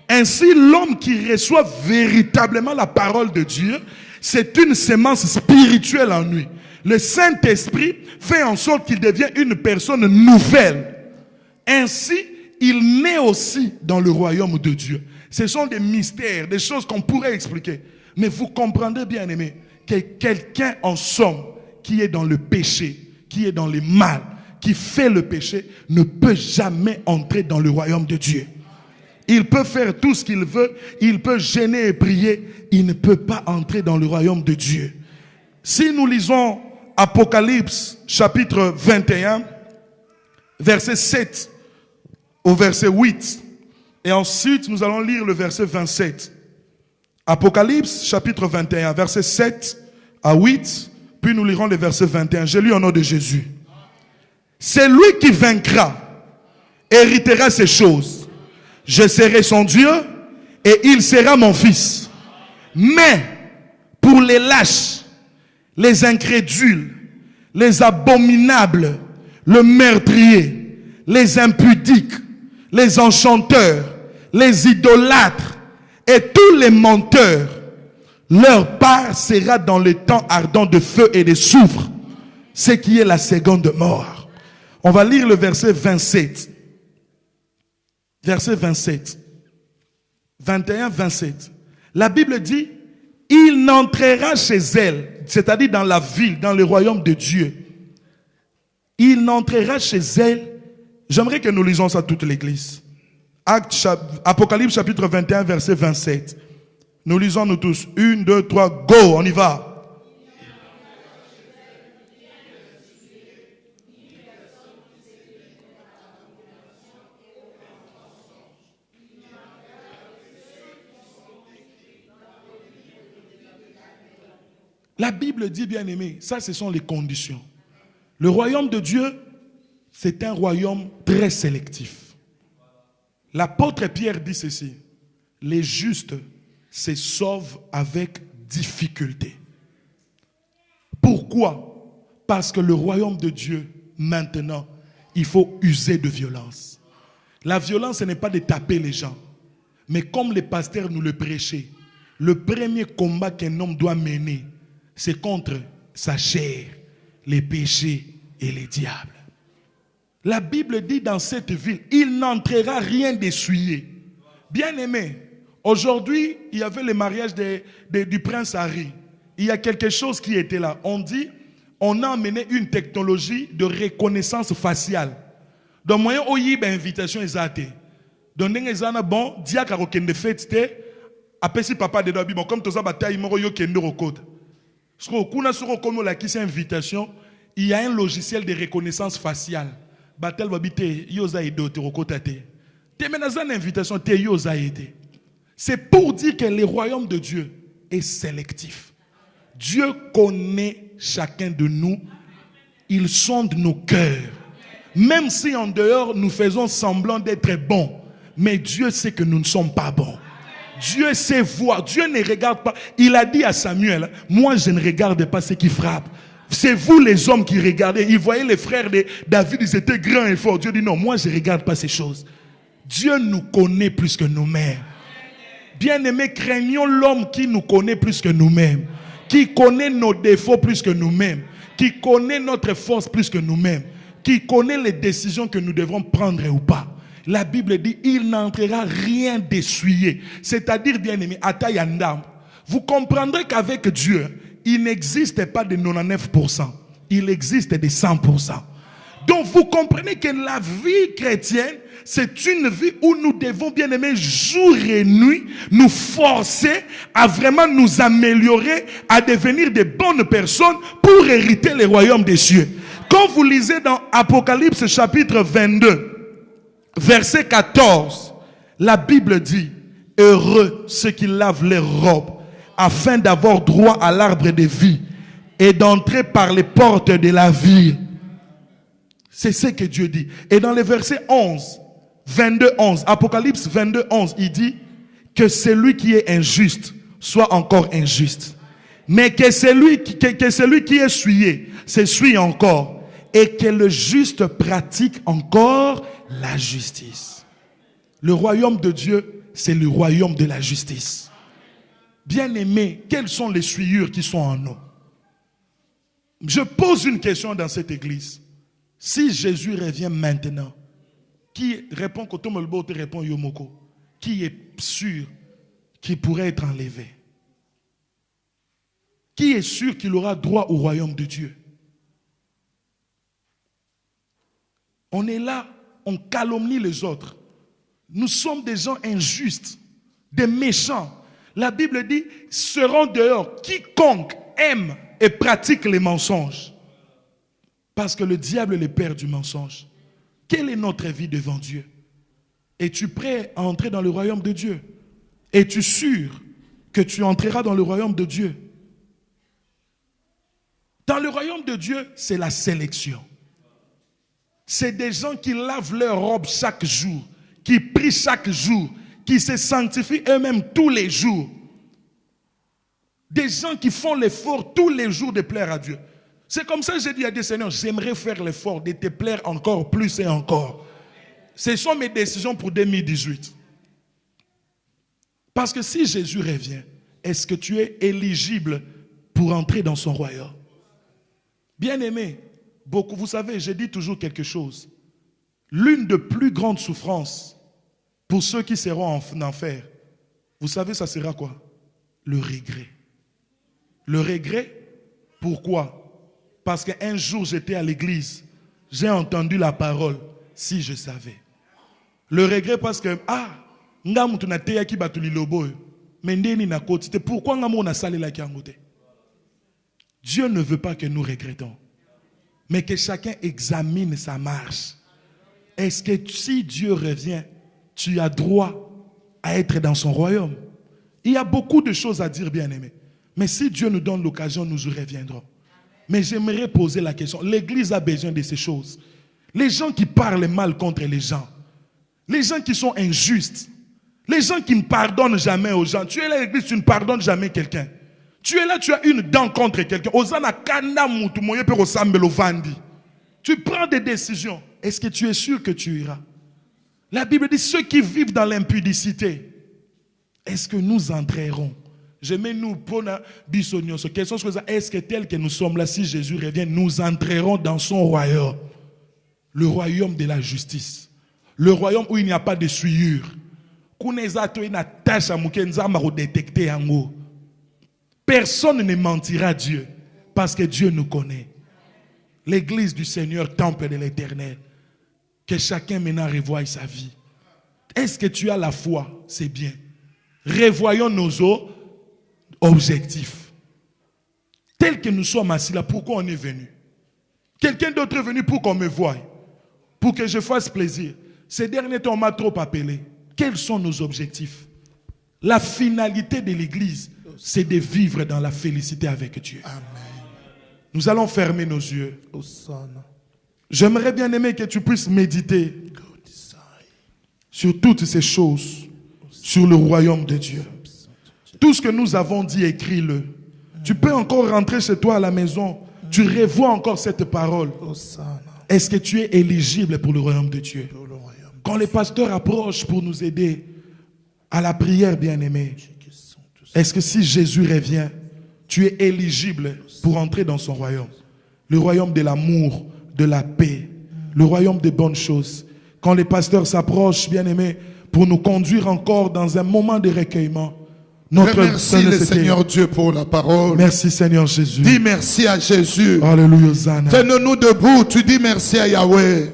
Ainsi, l'homme qui reçoit véritablement la parole de Dieu, c'est une sémence spirituelle en lui. Le Saint-Esprit fait en sorte qu'il devient une personne nouvelle. Ainsi, il naît aussi dans le royaume de Dieu. Ce sont des mystères, des choses qu'on pourrait expliquer. Mais vous comprendrez, bien aimé, que quelqu'un en somme qui est dans le péché, qui est dans le mal, qui fait le péché, ne peut jamais entrer dans le royaume de Dieu. Il peut faire tout ce qu'il veut, il peut gêner et prier, il ne peut pas entrer dans le royaume de Dieu. Si nous lisons Apocalypse chapitre 21, verset 7 au verset 8, et ensuite nous allons lire le verset 27. Apocalypse chapitre 21, verset 7 à 8, puis nous lirons le verset 21. Je lis au nom de Jésus. C'est lui qui vaincra, héritera ces choses. Je serai son Dieu et il sera mon fils. Mais pour les lâches, les incrédules, les abominables, le meurtrier, les impudiques, les enchanteurs, les idolâtres et tous les menteurs, leur part sera dans le temps ardent de feu et de soufre, ce qui est la seconde mort. On va lire le verset 27. Verset 27. 21, 27. La Bible dit, il n'entrera chez elle, c'est-à-dire dans la ville, dans le royaume de Dieu. Il n'entrera chez elle. J'aimerais que nous lisons ça toute l'église. Apocalypse chapitre 21, verset 27. Nous lisons nous tous. 1, 2, 3, go, on y va. La Bible dit, bien aimé, ça ce sont les conditions. Le royaume de Dieu, c'est un royaume très sélectif. L'apôtre Pierre dit ceci, les justes se sauvent avec difficulté. Pourquoi? Parce que le royaume de Dieu, maintenant, il faut user de violence. La violence, ce n'est pas de taper les gens. Mais comme les pasteurs nous le prêchaient, le premier combat qu'un homme doit mener, c'est contre sa chair, les péchés et les diables. La Bible dit dans cette ville, il n'entrera rien d'essuyé. Bien aimé, aujourd'hui, il y avait le mariage du prince Harry. Il y a quelque chose qui était là. On dit, on a amené une technologie de reconnaissance faciale. Donc, moyen où il y a une invitation exacte. Donc, il y a bon, dia karokende fête, après si papa de dobi, bon, comme tout ça, bataille, moro yo kende rokode. Comme la qui invitation, il y a un logiciel de reconnaissance faciale. Batel va biter yoza edo te rokotate. Te menazan invitation te yoza ete. C'est pour dire que le royaume de Dieu est sélectif. Dieu connaît chacun de nous. Il sonde nos cœurs. Même si en dehors nous faisons semblant d'être bons, mais Dieu sait que nous ne sommes pas bons. Dieu sait voir. Dieu ne regarde pas. Il a dit à Samuel, moi je ne regarde pas ceux qui frappent. C'est vous les hommes qui regardez. Il voyait les frères de David, ils étaient grands et forts. Dieu dit non, moi je ne regarde pas ces choses. Dieu nous connaît plus que nous-mêmes. Bien-aimés, craignons l'homme qui nous connaît plus que nous-mêmes, qui connaît nos défauts plus que nous-mêmes, qui connaît notre force plus que nous-mêmes, qui connaît les décisions que nous devrons prendre ou pas. La Bible dit, il n'entrera rien d'essuyé. C'est-à-dire, bien-aimé, Atayandam, vous comprendrez qu'avec Dieu, il n'existe pas de 99%. Il existe de 100%. Donc, vous comprenez que la vie chrétienne, c'est une vie où nous devons, bien aimer, jour et nuit, nous forcer à vraiment nous améliorer, à devenir de bonnes personnes pour hériter le royaume des cieux. Quand vous lisez dans Apocalypse chapitre 22, verset 14, la Bible dit, heureux ceux qui lavent leurs robes, afin d'avoir droit à l'arbre de vie et d'entrer par les portes de la ville. C'est ce que Dieu dit. Et dans le verset 11, 22, 11, Apocalypse 22, 11, il dit que celui qui est injuste soit encore injuste. Mais que celui qui est souillé s'essuie encore. Et que le juste pratique encore la justice. Le royaume de Dieu, c'est le royaume de la justice. Bien-aimés, quelles sont les souillures qui sont en nous? Je pose une question dans cette église. Si Jésus revient maintenant, qui répond Kotomolbo, te répond Yomoko, qui est sûr qu'il pourrait être enlevé? Qui est sûr qu'il aura droit au royaume de Dieu? On est là, on calomnie les autres. Nous sommes des gens injustes, des méchants. La Bible dit, seront dehors quiconque aime et pratique les mensonges. Parce que le diable est le père du mensonge. Quelle est notre vie devant Dieu? Es-tu prêt à entrer dans le royaume de Dieu? Es-tu sûr que tu entreras dans le royaume de Dieu? Dans le royaume de Dieu, c'est la sélection. C'est des gens qui lavent leur robe chaque jour, qui prient chaque jour, qui se sanctifient eux-mêmes tous les jours. Des gens qui font l'effort tous les jours de plaire à Dieu. C'est comme ça que j'ai dit à Dieu, Seigneur, j'aimerais faire l'effort de te plaire encore plus et encore. Ce sont mes décisions pour 2018. Parce que si Jésus revient, est-ce que tu es éligible pour entrer dans son royaume? Bien-aimé, beaucoup, vous savez, j'ai dit toujours quelque chose. L'une des plus grandes souffrances pour ceux qui seront en enfer, vous savez, ça sera quoi? Le regret. Le regret, pourquoi? Parce qu'un jour, j'étais à l'église, j'ai entendu la parole, si je savais. Le regret parce que, pourquoi Dieu ne veut pas que nous regrettons, mais que chacun examine sa marche. Est-ce que si Dieu revient, tu as droit à être dans son royaume? Il y a beaucoup de choses à dire, bien-aimés. Mais si Dieu nous donne l'occasion, nous y reviendrons. Mais j'aimerais poser la question. L'église a besoin de ces choses. Les gens qui parlent mal contre les gens. Les gens qui sont injustes. Les gens qui ne pardonnent jamais aux gens. Tu es là à l'église, tu ne pardonnes jamais quelqu'un. Tu es là, tu as une dent contre quelqu'un. Tu prends des décisions. Est-ce que tu es sûr que tu iras? La Bible dit ceux qui vivent dans l'impudicité. Est-ce que nous entrerons? Est-ce que tel que nous sommes là, si Jésus revient, nous entrerons dans son royaume? Le royaume de la justice. Le royaume où il n'y a pas de souillure. Personne ne mentira à Dieu parce que Dieu nous connaît. L'église du Seigneur, temple de l'Éternel. Que chacun maintenant revoie sa vie. Est-ce que tu as la foi? C'est bien. Revoyons nos objectifs. Tel que nous sommes assis là, pourquoi on est venu? Quelqu'un d'autre est venu pour qu'on me voie, pour que je fasse plaisir. Ces derniers temps, on m'a trop appelé. Quels sont nos objectifs? La finalité de l'église, c'est de vivre dans la félicité avec Dieu. Amen. Nous allons fermer nos yeux. J'aimerais bien aimer que tu puisses méditer sur toutes ces choses, sur le royaume de Dieu. Tout ce que nous avons dit, écris-le. Tu peux encore rentrer chez toi à la maison. Tu revois encore cette parole. Est-ce que tu es éligible pour le royaume de Dieu? Quand les pasteurs approchent pour nous aider à la prière, bien-aimé, est-ce que si Jésus revient, tu es éligible pour entrer dans son royaume? Le royaume de l'amour, de la paix, le royaume des bonnes choses. Quand les pasteurs s'approchent, bien-aimé, pour nous conduire encore dans un moment de recueillement, Remercie le Seigneur Dieu pour la parole. Merci Seigneur Jésus. Dis merci à Jésus. Alléluia. Tenons-nous debout. Tu dis merci à Yahweh.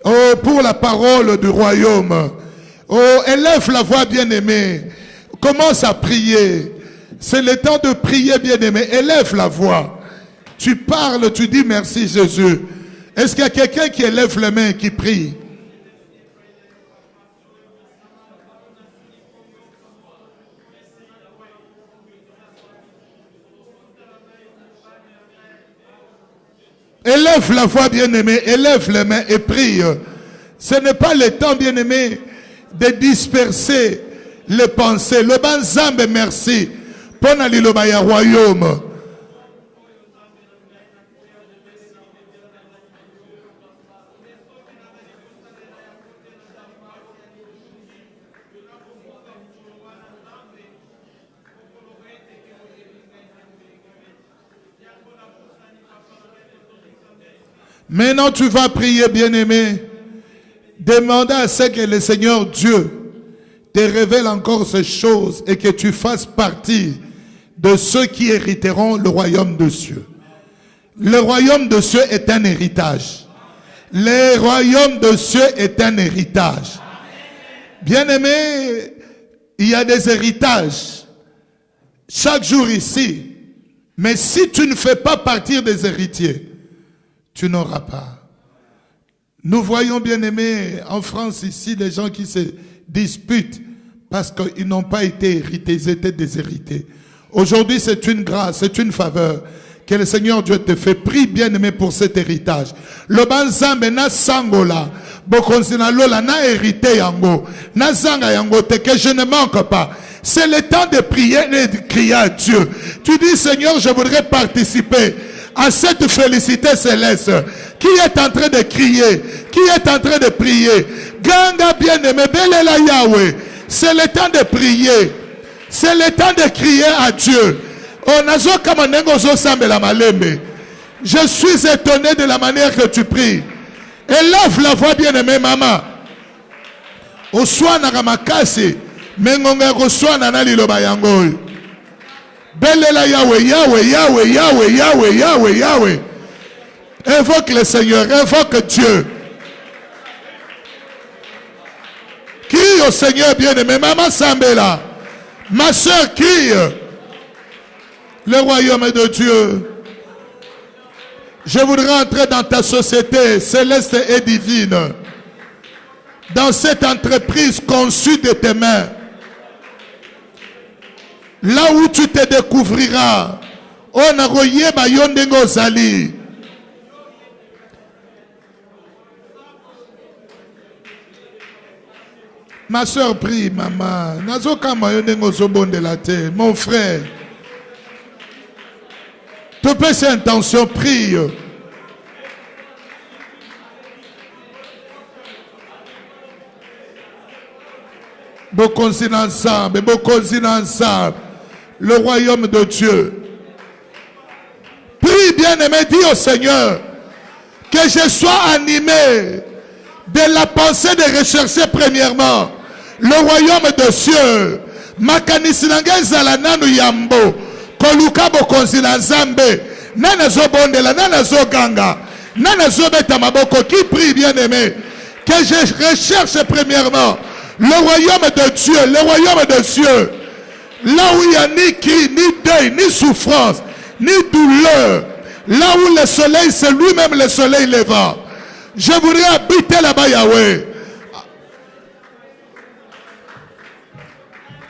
Oh, pour la parole du royaume. Oh, élève la voix, bien-aimé. Commence à prier. C'est le temps de prier, bien-aimé. Élève la voix. Tu parles, tu dis merci Jésus. Est-ce qu'il y a quelqu'un qui élève les mains et qui prie? Élève la voix, bien-aimé, élève les mains et prie. Ce n'est pas le temps, bien-aimé, de disperser les pensées. Le banzambe, merci. Pour le royaume. Maintenant, tu vas prier, bien-aimé. Demandez à ce que le Seigneur Dieu te révèle encore ces choses et que tu fasses partie de ceux qui hériteront le royaume de cieux. Le royaume de cieux est un héritage. Le royaume de cieux est un héritage. Bien-aimé, il y a des héritages chaque jour ici. Mais si tu ne fais pas partie des héritiers, tu n'auras pas. Nous voyons, bien-aimés, en France ici, les gens qui se disputent parce qu'ils n'ont pas été hérités, ils étaient déshérités. Aujourd'hui, c'est une grâce, c'est une faveur que le Seigneur Dieu te fait. Prie, bien-aimé, pour cet héritage. Le banzambe na sangola, bokonzina lola na hérité yango, na zanga yango te, que je ne manque pas. C'est le temps de prier et de crier à Dieu. Tu dis, Seigneur, je voudrais participer à cette félicité céleste. Qui est en train de crier? Qui est en train de prier? Ganga bien-aimé, belela Yahweh. C'est le temps de prier. C'est le temps de crier à Dieu. Je suis étonné de la manière que tu pries. Élève la voix, bien-aimé, maman. Oswana ramakasi. Mengonga roswana na liloba yango. Belela Yahweh, Yahweh, Yahweh, Yahweh, Yahweh, Yahweh, Yahweh. Invoque le Seigneur, invoque Dieu. Crie au Seigneur bien-aimé. Maman Sambela, ma soeur, crie. Le royaume est de Dieu. Je voudrais entrer dans ta société céleste et divine. Dans cette entreprise conçue de tes mains. Là où tu te découvriras. On a royé Bayondengo Zali. Ma soeur prie, maman. Mon frère. Tu peux cette intention, prie. Beaucoup ensemble, le royaume de Dieu. Prie, bien-aimé, dis au Seigneur que je sois animé de la pensée de rechercher premièrement le royaume de cieux. Makanisinanga zalananu yambo. Koluka bokonzi na Nzambe. Nana zo bondela, nana zo ganga. Nana zo beta maboko. Qui prie, bien-aimé, que je recherche premièrement le royaume de Dieu, le royaume de cieux. Là où il n'y a ni cri, ni deuil, ni souffrance, ni douleur. Là où le soleil, c'est lui-même le soleil levant. Je voudrais habiter là-bas, Yahweh.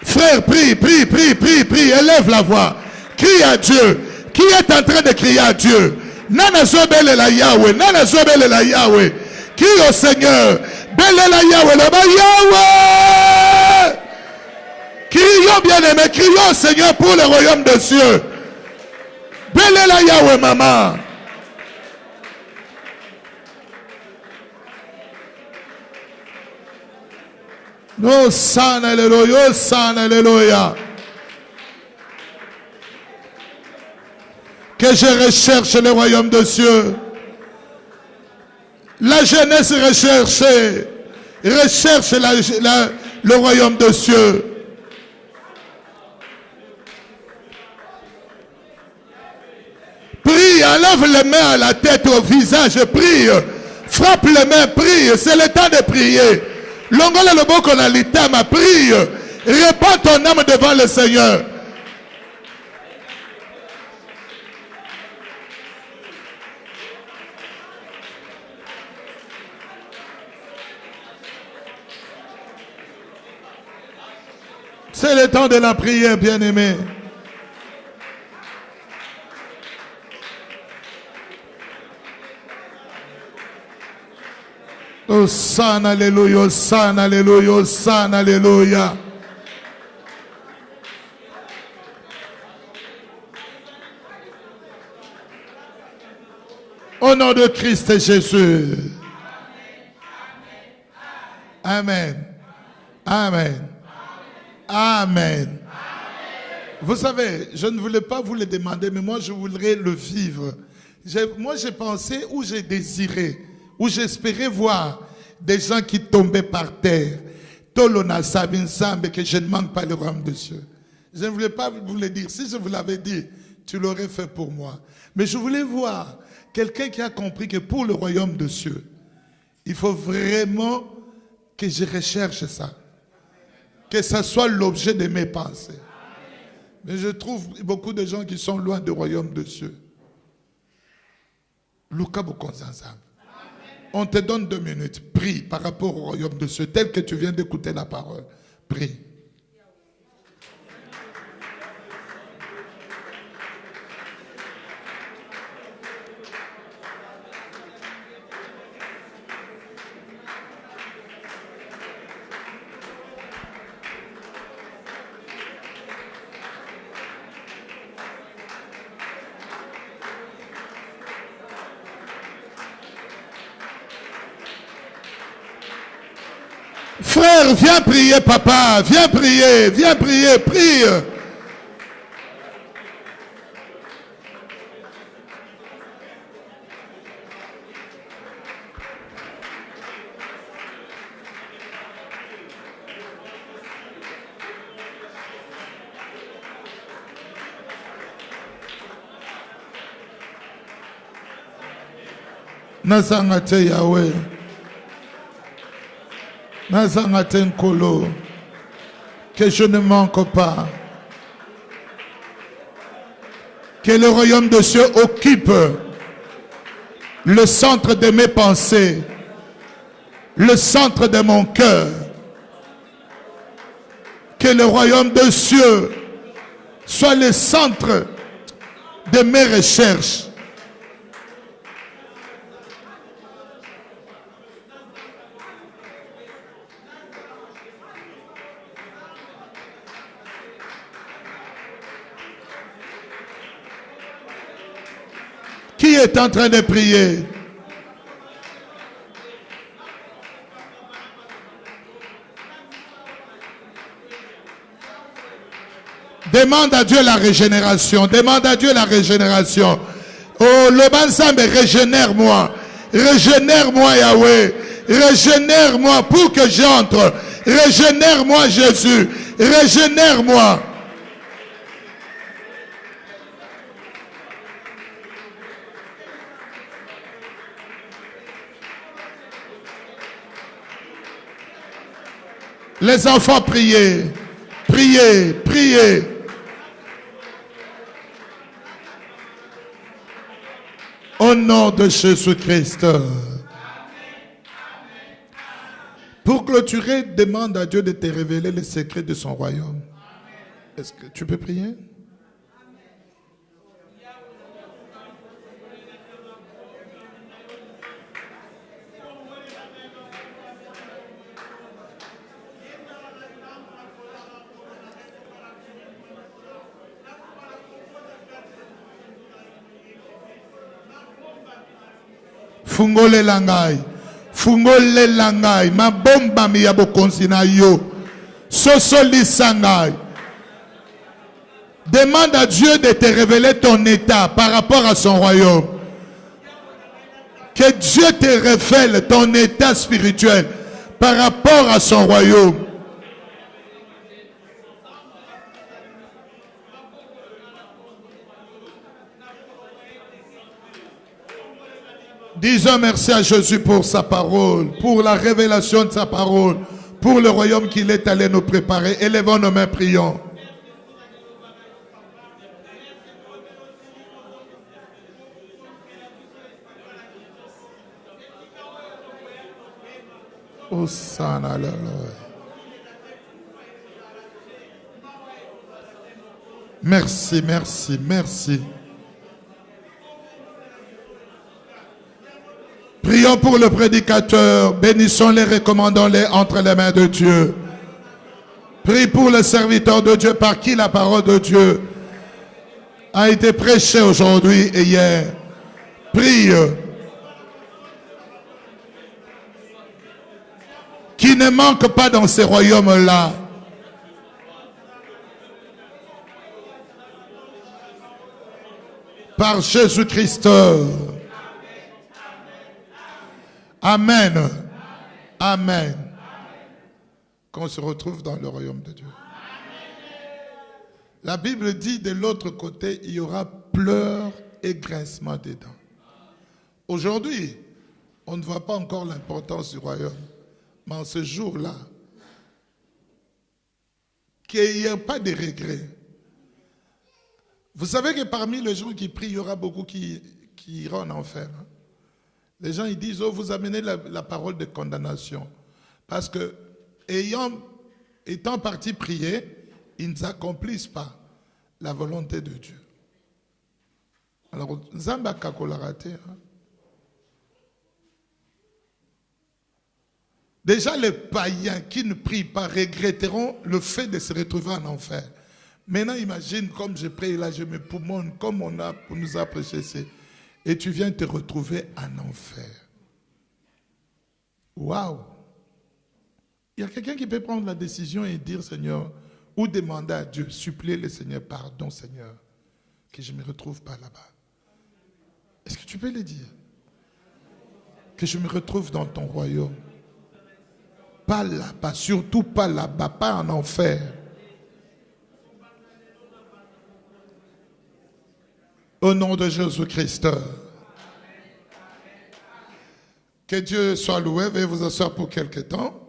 Frère, prie, prie, prie, prie, prie. Élève la voix. Crie à Dieu. Qui est en train de crier à Dieu? Nana zobele la Yahweh. Nana zobele la Yahweh. Crie au Seigneur. Bele la Yahweh. Là-bas, Yahweh. Crions, bien-aimé. Crions au Seigneur pour le royaume de cieux. Bele la Yahweh, maman. No san alléluia, san alléluia. Que je recherche le royaume de cieux. La jeunesse recherche le royaume de cieux. Prie, enlève les mains à la tête, au visage, prie. Frappe les mains, prie. C'est le temps de prier. Longola le bon qu'on a l'itama, prie. Répands ton âme devant le Seigneur. C'est le temps de la prière, bien-aimé. Hosanna, alléluia, Hosanna, alléluia, Hosanna, alléluia. Au nom de Christ Jésus. Amen. Amen. Amen. Vous savez, je ne voulais pas vous le demander, mais moi je voudrais le vivre. Moi j'ai pensé ou j'ai désiré, ou j'espérais voir des gens qui tombaient par terre. Tolona Sabinsambe, que je ne manque pas le royaume de Dieu. Je ne voulais pas vous le dire. Si je vous l'avais dit, tu l'aurais fait pour moi. Mais je voulais voir quelqu'un qui a compris que pour le royaume de Dieu, il faut vraiment que je recherche ça. Que ça soit l'objet de mes pensées. Mais je trouve beaucoup de gens qui sont loin du royaume de Dieu. Luka Bokonzanzam. On te donne 2 minutes. Prie par rapport au royaume de Dieu, tel que tu viens d'écouter la parole. Prie. Frère, viens prier, papa. Viens prier, prie. Nazangate Yahweh. Nazangate Nkolo. Que je ne manque pas. Que le royaume de Dieu occupe le centre de mes pensées, le centre de mon cœur. Que le royaume de Dieu soit le centre de mes recherches. Qui est en train de prier? Demande à Dieu la régénération. Demande à Dieu la régénération. Oh, le Banzambe, régénère-moi. Régénère-moi, Yahweh. Régénère-moi pour que j'entre. Régénère-moi, Jésus. Régénère-moi. Les enfants, priez, priez, priez. Au nom de Jésus-Christ. Pour clôturer, demande à Dieu de te révéler les secrets de son royaume. Est-ce que tu peux prier? Fungole langai, fungole langai, ma bomba mi yabo konsina yo, sosoli sangai. Demande à Dieu de te révéler ton état par rapport à son royaume. Que Dieu te révèle ton état spirituel par rapport à son royaume. Disons merci à Jésus pour sa parole, pour la révélation de sa parole, pour le royaume qu'il est allé nous préparer. Élevons nos mains, prions. Hosanna, alléluia. Merci, merci, merci. Prions pour le prédicateur, bénissons-les, recommandons-les entre les mains de Dieu. Prie pour le serviteur de Dieu par qui la parole de Dieu a été prêchée aujourd'hui et hier. Prie. Qui ne manque pas dans ces royaumes-là. Par Jésus-Christ. Amen. Amen. Qu'on se retrouve dans le royaume de Dieu. La Bible dit de l'autre côté, il y aura pleurs et grincement des dents. Aujourd'hui, on ne voit pas encore l'importance du royaume. Mais en ce jour-là, qu'il n'y ait pas de regrets. Vous savez que parmi les gens qui prient, il y aura beaucoup qui iront en enfer. Les gens ils disent, oh, vous amenez la parole de condamnation. Parce que, étant partis prier, ils n'accomplissent pas la volonté de Dieu. Alors, Zamba Kakola raté. Déjà, les païens qui ne prient pas regretteront le fait de se retrouver en enfer. Maintenant, imagine, comme je prie là, je me poumonne, comme on nous a prêché, et tu viens te retrouver en enfer. Waouh! Il y a quelqu'un qui peut prendre la décision et dire, Seigneur, ou demander à Dieu, supplier le Seigneur, pardon Seigneur, que je ne me retrouve pas là-bas. Est-ce que tu peux le dire? Que je me retrouve dans ton royaume. Pas là-bas, surtout pas là-bas, pas en enfer. Au nom de Jésus-Christ. Que Dieu soit loué. Veuillez vous asseoir pour quelque temps.